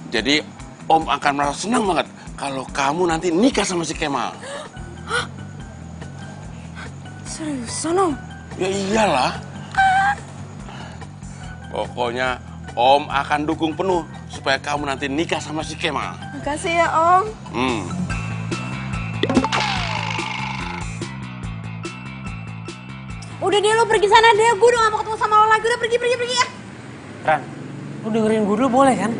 Jadi Om akan merasa senang banget kalau kamu nanti nikah sama si Kemal. Hah? Seriusan, Om? Ya iyalah. Pokoknya Om akan dukung penuh supaya kamu nanti nikah sama si Kemal. Makasih ya, Om. Udah deh lo pergi sana deh, gue udah gak mau ketemu sama lo lagi, udah pergi ya. Ran, lu dengerin gue dulu boleh kan?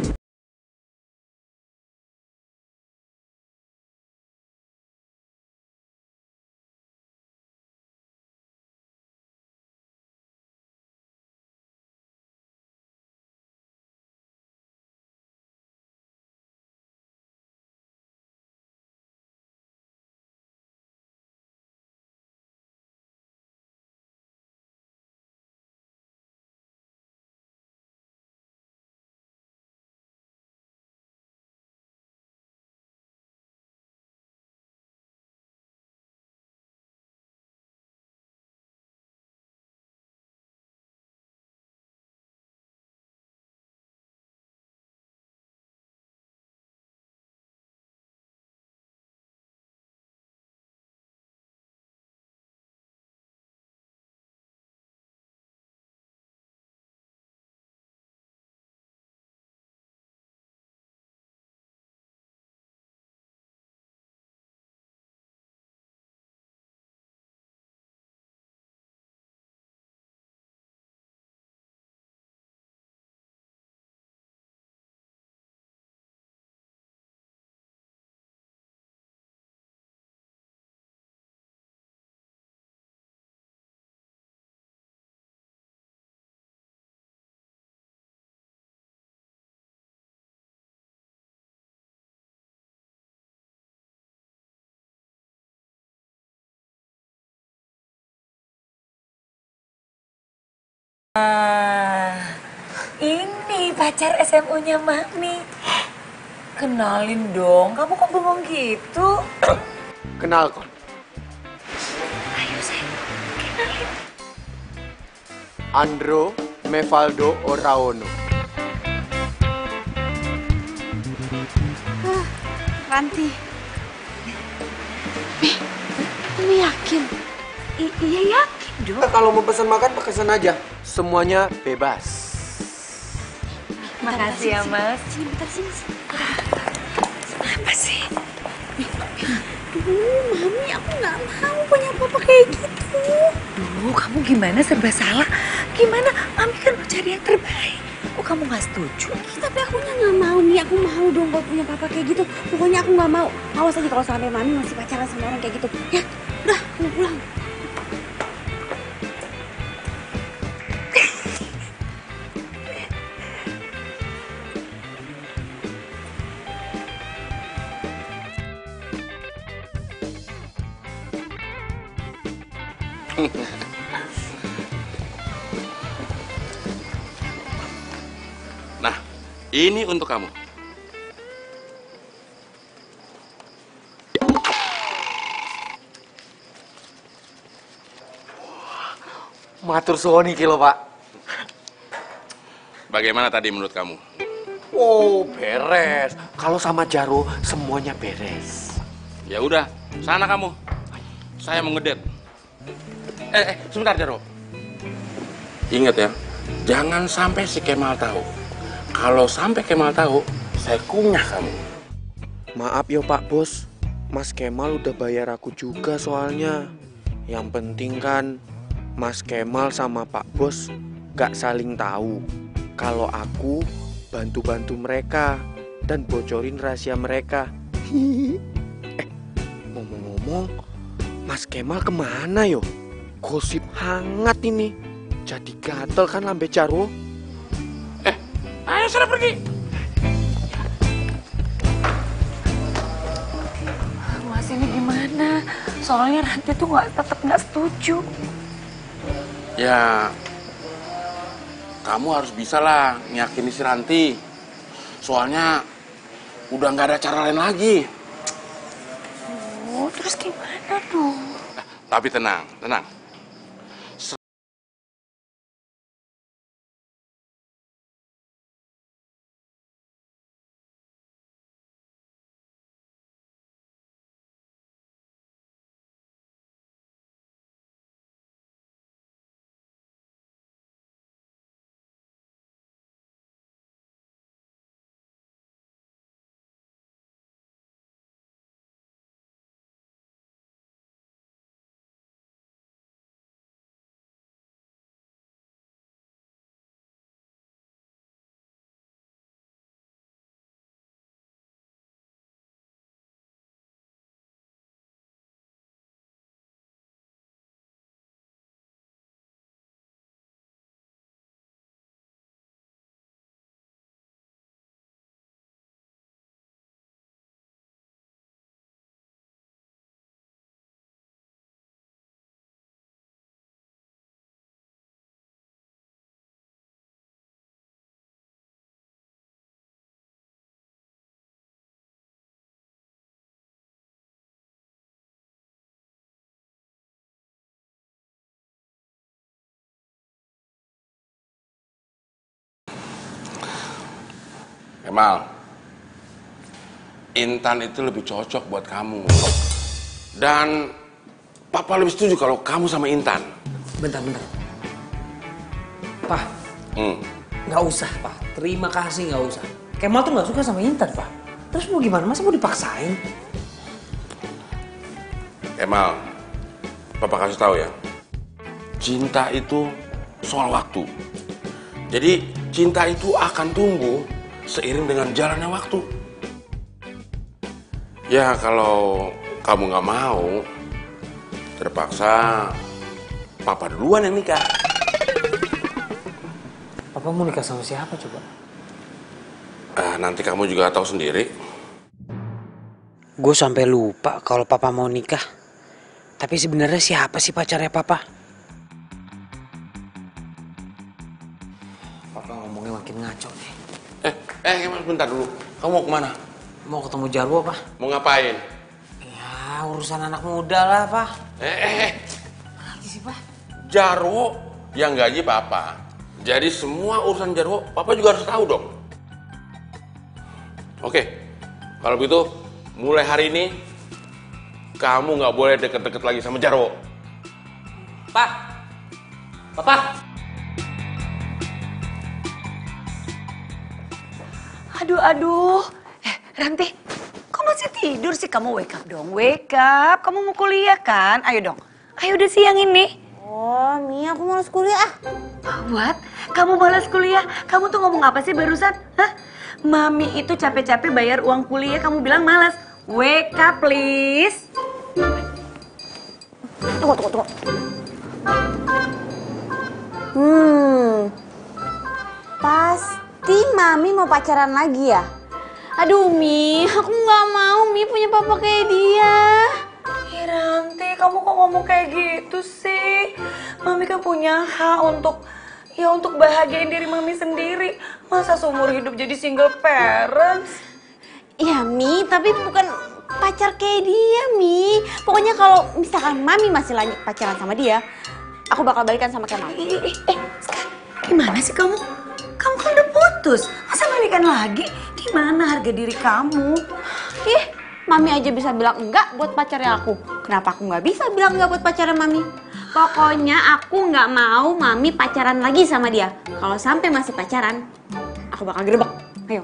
Ini pacar SMU-nya Mami. Kenalin dong, kamu kok bengong gitu? Kenalkan. Ayo sayang, kenalin. Andro Mevaldo Oraono. Ranti. Mami yakin? Iya yakin dong. Kalau mau pesan makan, pesan aja. Semuanya bebas. Makasih ya Mas. Sini bentar, sini. Apa sih? Mami, aku nggak mau punya papa kayak gitu. Duh, kamu gimana serba salah? Gimana? Mami kan mau cari yang terbaik. Kok kamu gak setuju? Tapi akunya nggak mau nih, aku mau dong kalau punya papa kayak gitu. Pokoknya aku nggak mau. Awas aja kalau sampai Mami masih pacaran sama orang kayak gitu. Ya, udah, aku pulang. Nah, ini untuk kamu. Matur suwun iki lho, Pak. Bagaimana tadi menurut kamu? Oh, beres. Kalau sama Jaro, semuanya beres. Ya udah, sana kamu. Saya mau ngedet. Sebentar Jaro. Ingat ya, jangan sampai si Kemal tahu. Kalau sampai Kemal tahu, saya kunyah kamu. Maaf ya Pak Bos, Mas Kemal udah bayar aku juga soalnya. Yang penting kan Mas Kemal sama Pak Bos gak saling tahu kalau aku bantu-bantu mereka dan bocorin rahasia mereka. Ngomong-ngomong, Mas Kemal kemana yo? Gosip hangat ini. Jadi gatel kan lambe Jaro. Ayo sana pergi. Mas ini gimana? Soalnya Ranti tuh tetap nggak setuju. Ya, kamu harus bisa lah ngeyakini si Ranti. Soalnya udah nggak ada cara lain lagi. Oh, terus gimana dong? Tapi tenang, tenang. Kemal, Intan itu lebih cocok buat kamu. Dan Papa lebih setuju kalau kamu sama Intan. Bentar. Pak, nggak usah, Pak. Terima kasih, nggak usah. Kemal tuh nggak suka sama Intan, Pak. Terus mau gimana? Masa mau dipaksain? Kemal, Papa kasih tahu ya. Cinta itu soal waktu. Jadi cinta itu akan tumbuh seiring dengan jalannya waktu. Ya kalau kamu nggak mau, terpaksa Papa duluan yang nikah. Papa mau nikah sama siapa coba? Nanti kamu juga tahu sendiri. Gue sampai lupa kalau Papa mau nikah. Tapi sebenarnya siapa sih pacarnya Papa? ngaco nih. Kemal bentar dulu. Kamu mau kemana? Mau ketemu Jarwo, Pak. Mau ngapain? Ya, urusan anak muda lah, Pak. Lagi sih, Pak. Jarwo yang gaji Papa. Jadi semua urusan Jarwo, Papa juga harus tahu dong. Oke, kalau begitu mulai hari ini kamu nggak boleh deket-deket lagi sama Jarwo. Pak. Papa. Aduh. Ranti, kok masih tidur sih? Kamu wake up dong, wake up. Kamu mau kuliah kan? Ayo dong. Ayo udah siang ini. Oh, Mi, aku malas kuliah. What? Kamu malas kuliah? Kamu tuh ngomong apa sih barusan? Hah? Mami itu capek-capek bayar uang kuliah, kamu bilang malas. Wake up, please. Tunggu. Pasti Mami mau pacaran lagi ya? Aduh, Mi, aku nggak mau Mi punya papa kayak dia. Ranti, kamu kok ngomong kayak gitu sih? Mami kan punya hak untuk bahagiain diri Mami sendiri. Masa seumur hidup jadi single parents? Ya, Mi, tapi bukan pacar kayak dia, Mi. Pokoknya kalau misalkan Mami masih lanjut pacaran sama dia, aku bakal balikan sama Kemal. Sekarang gimana sih kamu? Kamu kan udah putus. Masa balikan lagi? Di mana harga diri kamu? Mami aja bisa bilang enggak buat pacarnya aku. Kenapa aku nggak bisa bilang enggak buat pacarnya Mami? Pokoknya aku nggak mau Mami pacaran lagi sama dia. Kalau sampai masih pacaran, aku bakal gerebek. Ayo.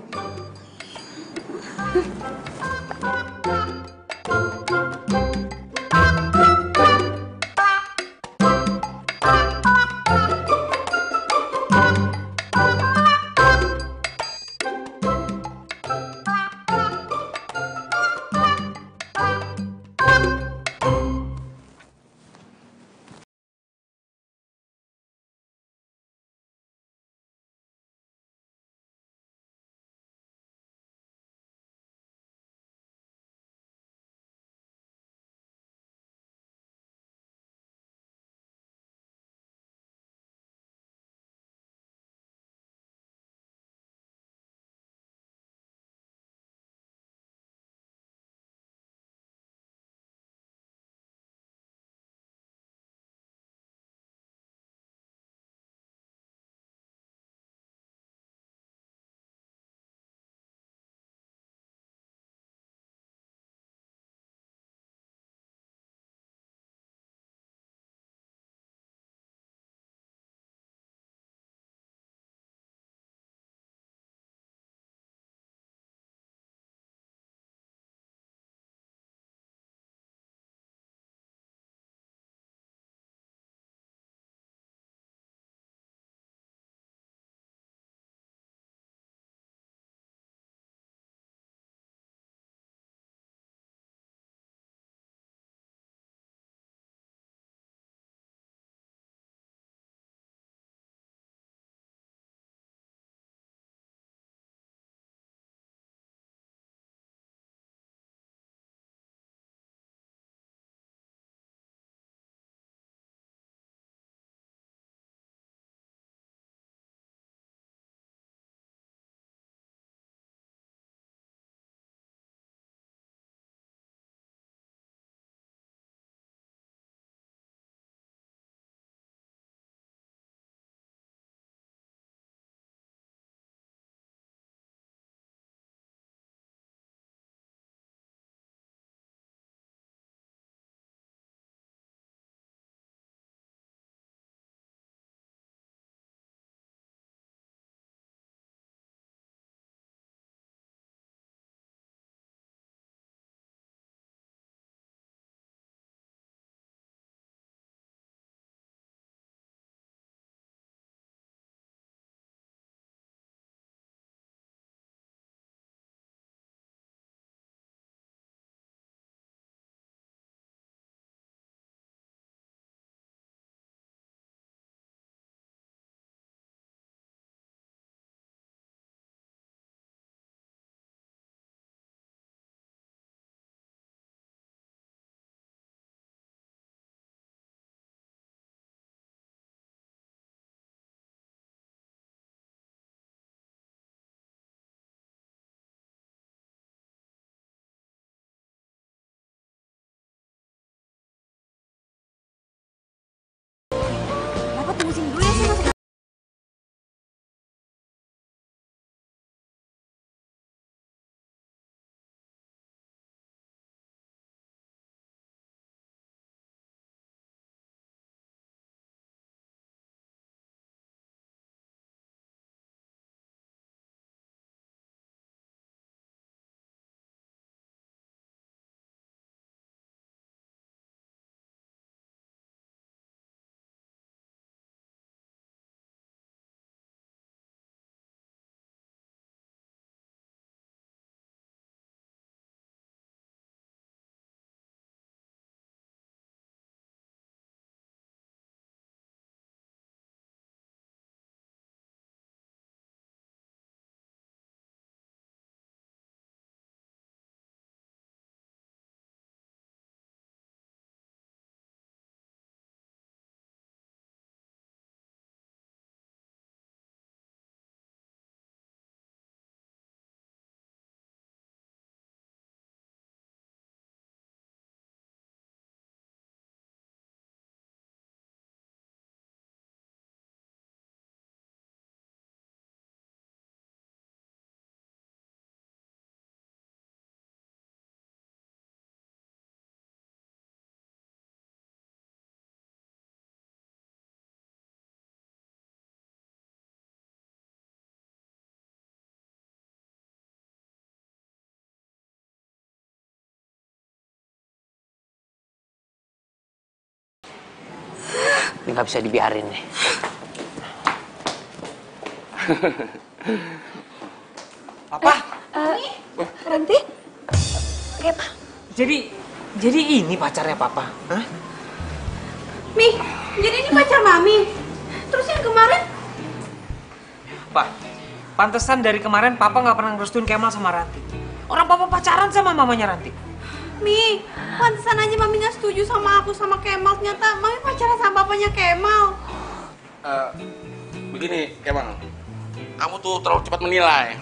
Ini nggak bisa dibiarin nih. Papa? Ranti? Kenapa? Jadi ini pacarnya Papa? Hah? Mi, jadi ini pacar Mami. Terus yang kemarin? Pak, pantesan dari kemarin Papa nggak pernah ngerestuin Kemal sama Ranti. Orang Papa pacaran sama mamanya Ranti. Mi, pantesan aja Mami nggak setuju sama aku sama Kemal. Ternyata Mami pacaran sama papanya Kemal. Begini, Kemal. Kamu tuh terlalu cepat menilai.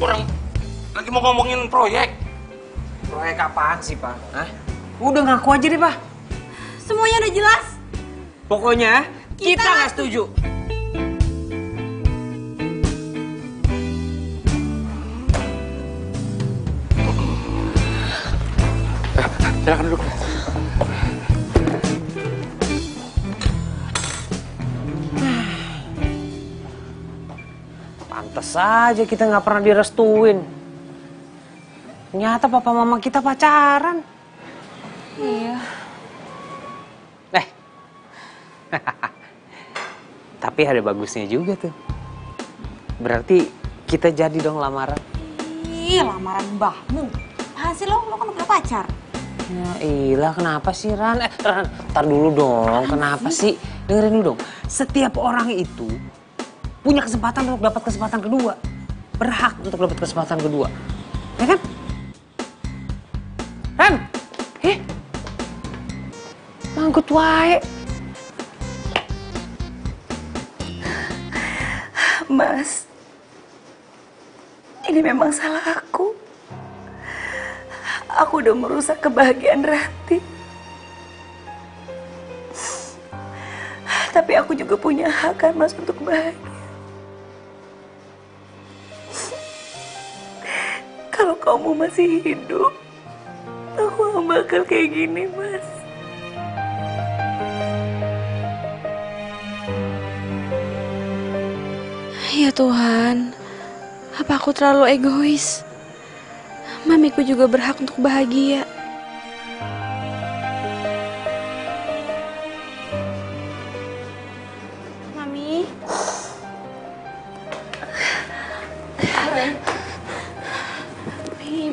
Orang lagi mau ngomongin proyek. Proyek apaan sih, Pak? Hah? Udah ngaku aja deh, Pak. Semuanya udah jelas. Pokoknya kita nggak setuju. Silakan duduk. Pantes aja kita nggak pernah direstuin. Ternyata papa mama kita pacaran. Iya. Tapi ada bagusnya juga tuh. Berarti kita jadi dong lamaran. Ih, lamaran mbahmu. Apaan sih lo kan udah pacar. Ya ilah, kenapa sih Ran? Ran, ntar dulu dong. Kenapa sih? Dengerin dulu dong. Setiap orang itu punya kesempatan untuk dapat kesempatan kedua. Berhak untuk dapat kesempatan kedua. Ya kan? Ran! Mangkut wae. Mas, ini memang salah aku. Aku udah merusak kebahagiaan Ranti. Tapi aku juga punya hak kan Mas untuk bahagia. Kalau kamu masih hidup, aku gak bakal kayak gini, Mas. Ya Tuhan, apa aku terlalu egois? Mamiku juga berhak untuk bahagia. Mami.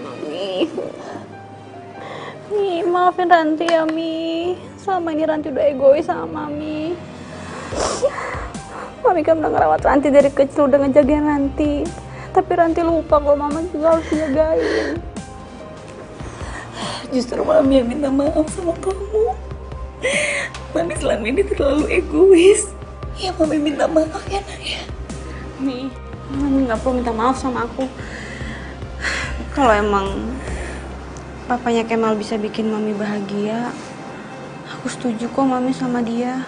Mami. Maafin Ranti ya, Mi. Selama ini Ranti udah egois sama Mami. Mami kan udah ngerawat Ranti dari kecil, udah ngejagain Ranti. Tapi Ranti lupa kalau Mama juga harus jagain. Justru Mami yang minta maaf sama kamu. Mami selama ini terlalu egois. Ya Mami minta maaf ya nak ya. Mi, Mami gak perlu minta maaf sama aku. Kalau emang papanya Kemal bisa bikin Mami bahagia, aku setuju kok Mami sama dia.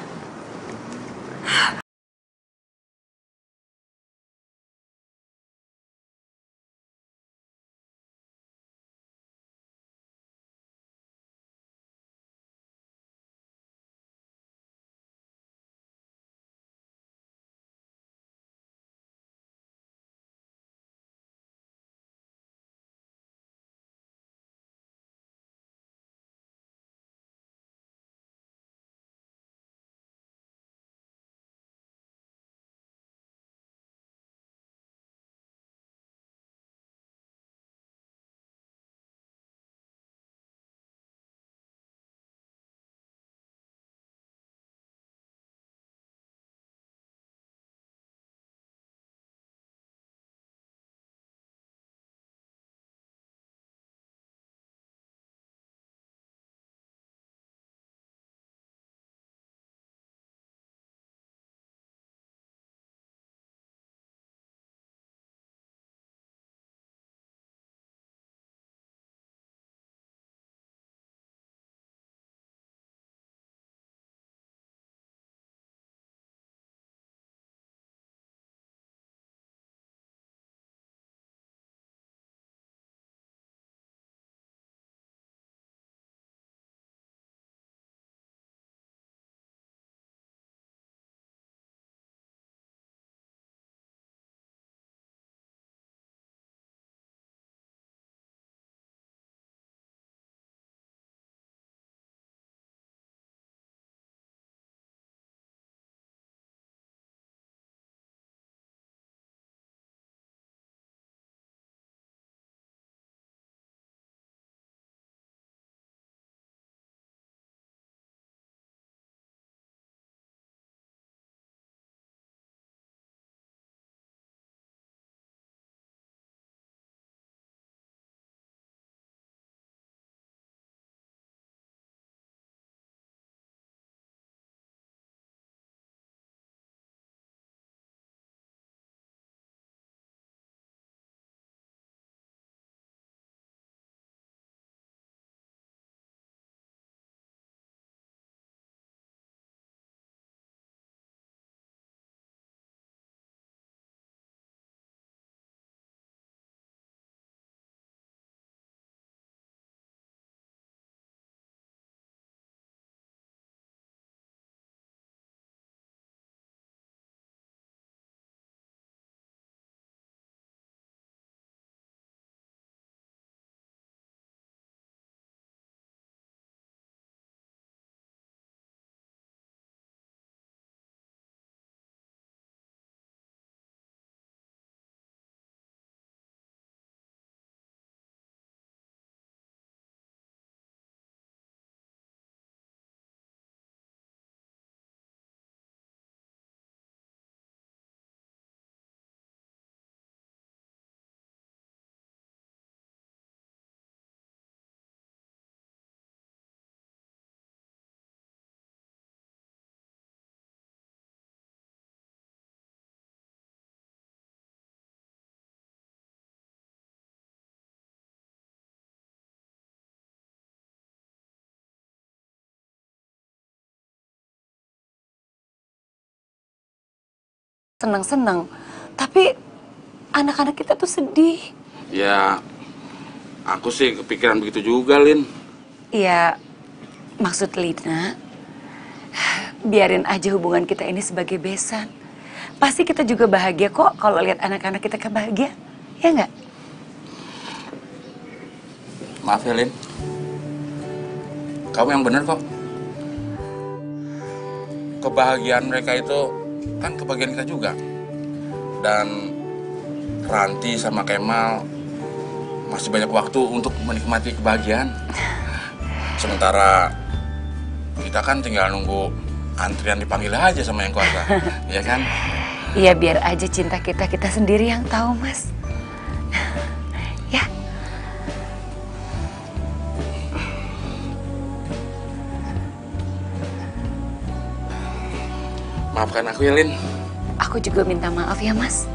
senang-senang. Tapi anak-anak kita tuh sedih. Ya, aku sih kepikiran begitu juga, Lin. Iya, maksud Lina, biarin aja hubungan kita ini sebagai besan. Pasti kita juga bahagia kok kalau lihat anak-anak kita kebahagiaan. Ya nggak? Maaf ya, Lin. Kamu yang bener kok. Kebahagiaan mereka itu kan kebahagiaan kita juga. Dan Ranti sama Kemal masih banyak waktu untuk menikmati kebahagiaan. Sementara kita kan tinggal nunggu antrian dipanggil aja sama yang kuasa, ya kan? Iya, biar aja cinta kita sendiri yang tahu, Mas. Ya. Maafkan aku ya, Lin. Aku juga minta maaf ya, Mas.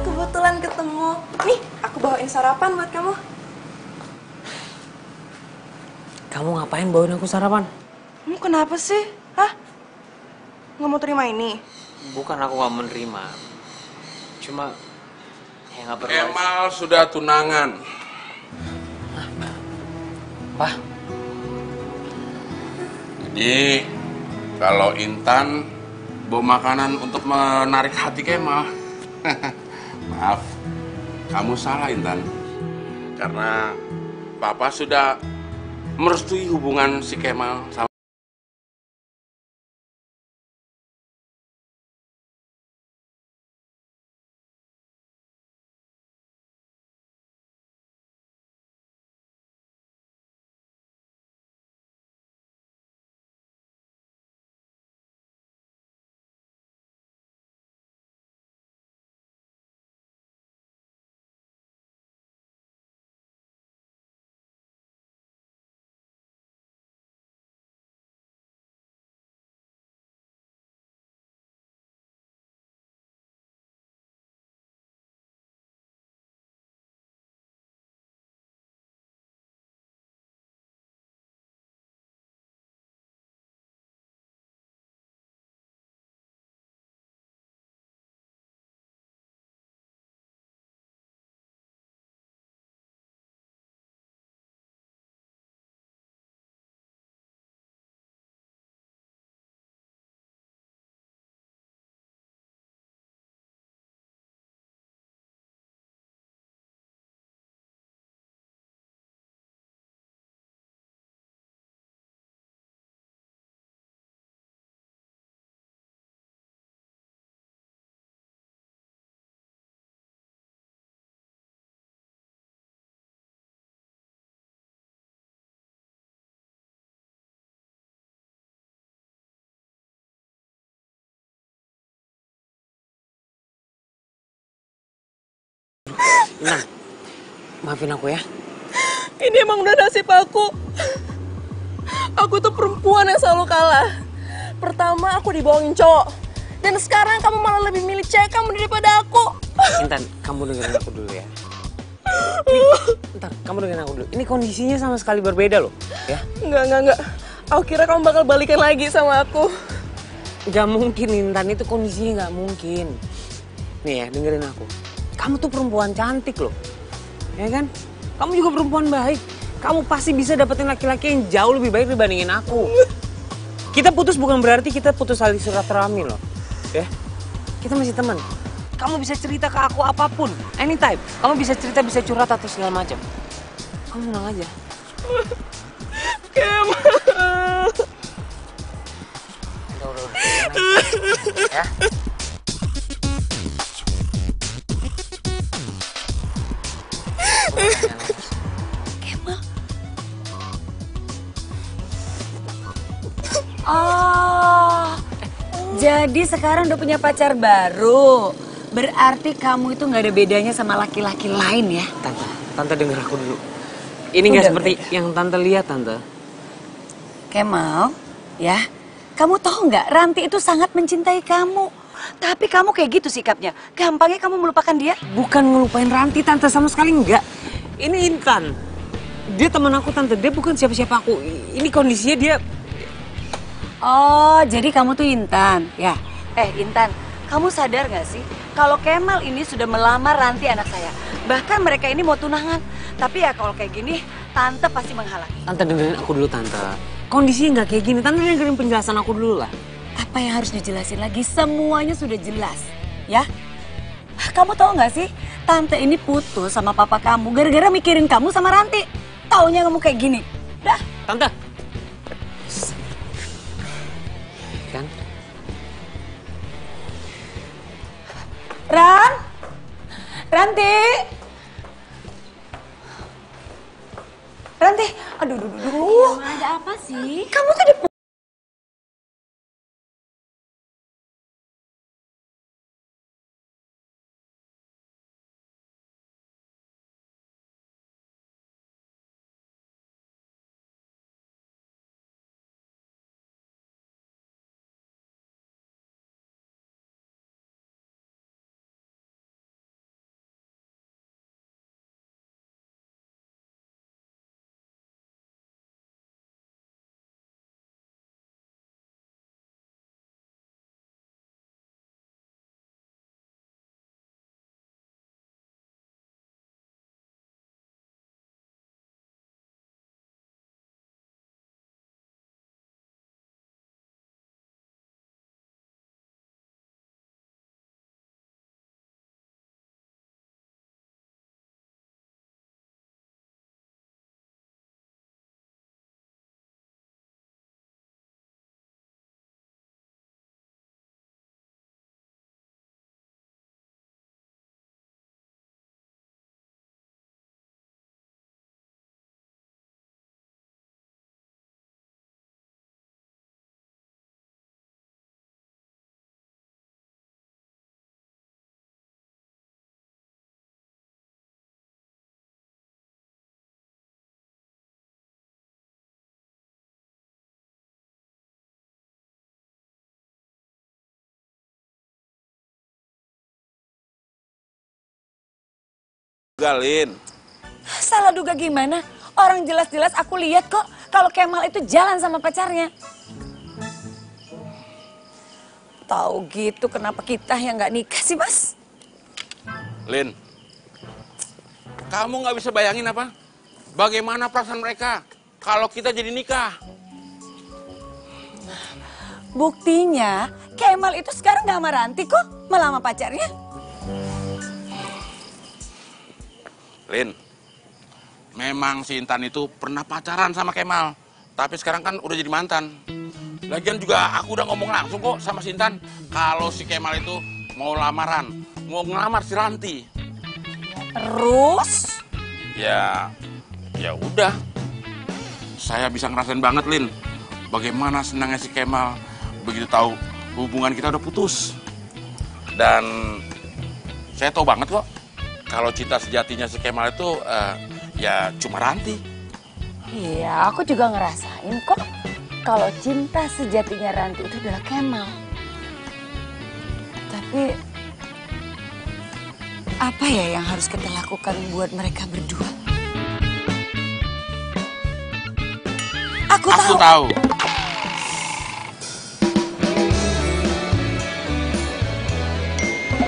Kebetulan ketemu. Nih, aku bawain sarapan buat kamu. Kamu ngapain bawain aku sarapan? Kenapa sih? Hah? Nggak mau terima ini? Bukan aku gak menerima. Cuma ya gak perlu. Kemal sudah tunangan. Apa? Jadi kalau Intan bawa makanan untuk menarik hati Kemal. Maaf, kamu salah Intan. Karena Papa sudah merestui hubungan si Kemal sama Nah, maafin aku ya. Ini emang udah nasib aku. Aku tuh perempuan yang selalu kalah. Pertama aku dibohongin cowok. Dan sekarang kamu malah lebih milih cewek kamu daripada aku. Intan, kamu dengerin aku dulu ya. Ntar, kamu dengerin aku dulu. Ini kondisinya sama sekali berbeda loh, ya. Enggak. Aku kira kamu bakal balikan lagi sama aku. Gak mungkin, Intan. Itu kondisinya gak mungkin. Nih ya, dengerin aku. Kamu tuh perempuan cantik loh, ya kan? Kamu juga perempuan baik. Kamu pasti bisa dapetin laki-laki yang jauh lebih baik dibandingin aku. Kita putus bukan berarti kita putus tali silaturahmi loh, ya. Kita masih teman. Kamu bisa cerita ke aku apapun, anytime. Kamu bisa cerita, bisa curhat atau segala macam. Kamu tenang aja. Kemal. Udah. Ya. Kemal. Oh, jadi sekarang udah punya pacar baru. Berarti kamu itu nggak ada bedanya sama laki-laki lain ya? Tante denger aku dulu. Ini nggak seperti yang Tante lihat, Tante. Kemal, ya, kamu tahu nggak Ranti itu sangat mencintai kamu. Tapi kamu kayak gitu sikapnya. Gampangnya kamu melupakan dia? Bukan ngelupain Ranti, Tante, sama sekali enggak. Ini Intan. Dia teman aku, Tante. Dia bukan siapa-siapa aku. Ini kondisinya dia... Oh, jadi kamu tuh Intan, ya? Intan, kamu sadar gak sih kalau Kemal ini sudah melamar Ranti anak saya? Bahkan mereka ini mau tunangan. Tapi ya kalau kayak gini, Tante pasti menghalangi. Tante dengerin aku dulu, Tante. Kondisinya nggak kayak gini. Tante dengerin penjelasan aku dulu lah. Apa yang harus dijelasin lagi? Semuanya sudah jelas, ya? Kamu tahu nggak sih, Tante ini putus sama papa kamu gara-gara mikirin kamu sama Ranti. Taunya kamu kayak gini. Dah. Tante. Kan? Ranti. Ranti, aduh. Ada apa sih? Kamu tuh di... Galin. Salah duga gimana? Orang jelas-jelas aku lihat kok kalau Kemal itu jalan sama pacarnya. Tahu gitu kenapa kita yang nggak nikah sih, Mas? Lin, kamu nggak bisa bayangin apa? Bagaimana perasaan mereka kalau kita jadi nikah? Buktinya Kemal itu sekarang nggak sama Ranti kok, malah sama pacarnya. Lin, memang si Intan itu pernah pacaran sama Kemal, tapi sekarang kan udah jadi mantan. Lagian juga aku udah ngomong langsung kok sama si Intan, kalau si Kemal itu mau lamaran, mau ngelamar si Ranti. Terus? Ya udah. Saya bisa ngerasain banget, Lin, bagaimana senangnya si Kemal begitu tahu hubungan kita udah putus. Dan saya tahu banget kok, kalau cinta sejatinya si Kemal itu ya cuma Ranti. Iya, aku juga ngerasain kok kalau cinta sejatinya Ranti itu adalah Kemal. Tapi apa ya yang harus kita lakukan buat mereka berdua? Aku tahu.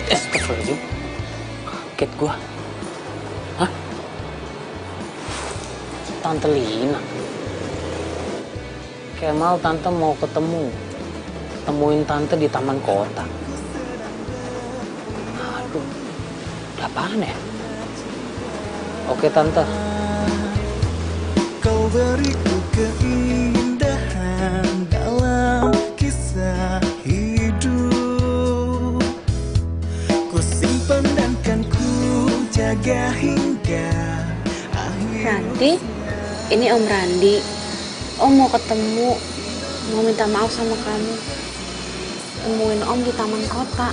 Astagfirullahaladzim. Kaget gua. Hah? Tante Lina. Kemal tante mau ketemu. Temuin tante di taman kota. Aduh. Ada apaan ya? Oke tante. Kau beriku keindahan dalam kisah hidup. Ku simpan dan kan ku jaga hingga akhir. Ranti, ini Om Randi. Om mau ketemu, mau minta maaf sama kamu. Temuin Om di taman kota.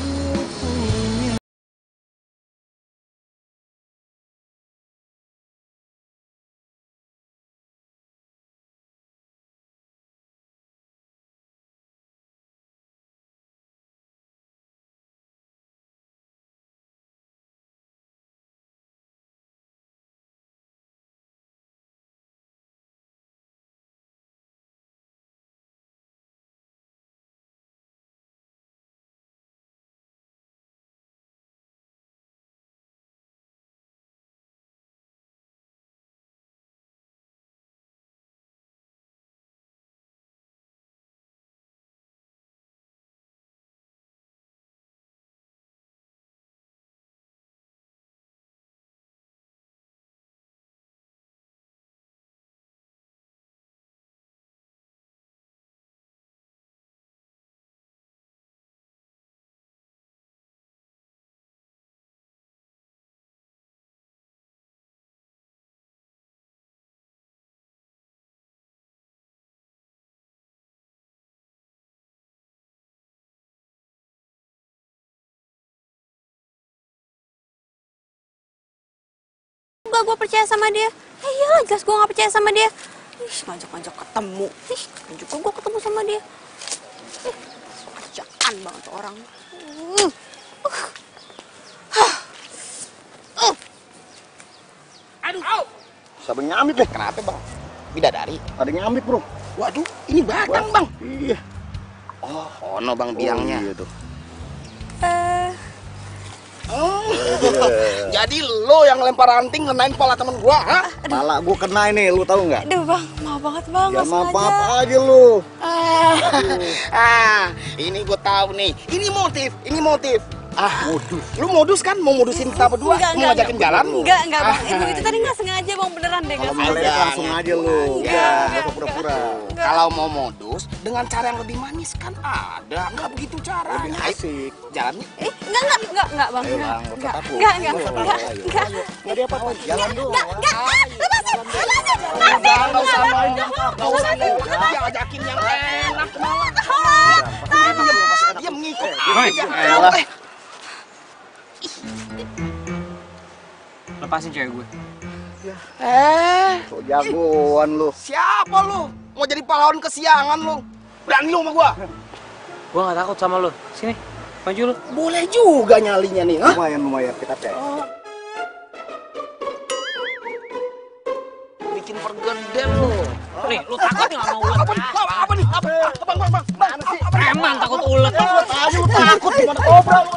gue percaya sama dia. Iyalah jelas gue gak percaya sama dia. Ih, ngajak-ngajak ketemu. Ih, juga gue ketemu sama dia. Ih, ajakan banget tuh orang. Aduh. Siapa nyamit deh? Kenapa bang? Bidadari. Ada nyamit bro. Waduh, ini batang bang. Iya. Oh, ono bang biangnya. Iya tuh. Jadi lo yang lempar ranting ngenain pala temen gua, ha? Pala gua kena ini, lu tahu nggak? Aduh bang, maaf banget bang, Ya nggak sengaja. maaf aja lu. Ini gua tahu nih. Ini motif. Modus. Lu modus kan? Mau modusin kita berdua? Mau ngajakin jalan? Enggak bang. Itu tadi nggak sengaja bang, beneran deh nggak Kalau sengaja. langsung aja lu. Enggak pura-pura. Enggak. Kalau mau modus dengan cara yang lebih manis kan ada. Enggak begitu cara. Lebih asik. Jalannya. Enggak bang. Ayo, Bang, Enggak. takut. Enggak. Enggak ada apa-apa. Jalan dong. Lepasin. Enggak usah main. Dia ajakin yang enak malah. Dia mengikut aja. Lepasin cewek gue. So jagoan lu. Siapa lu? Mau jadi pahlawan kesiangan lu? Berani lu sama gua? Gue gak takut sama lo. Sini, maju lo. Boleh juga nyalinya nih, ha? Lumayan kita teh. Bikin pergeden lu. Nih, lu takut nggak sama ulet? Apa nih? Bang. Emang takut ulet. Lu takut gimana kobra lu?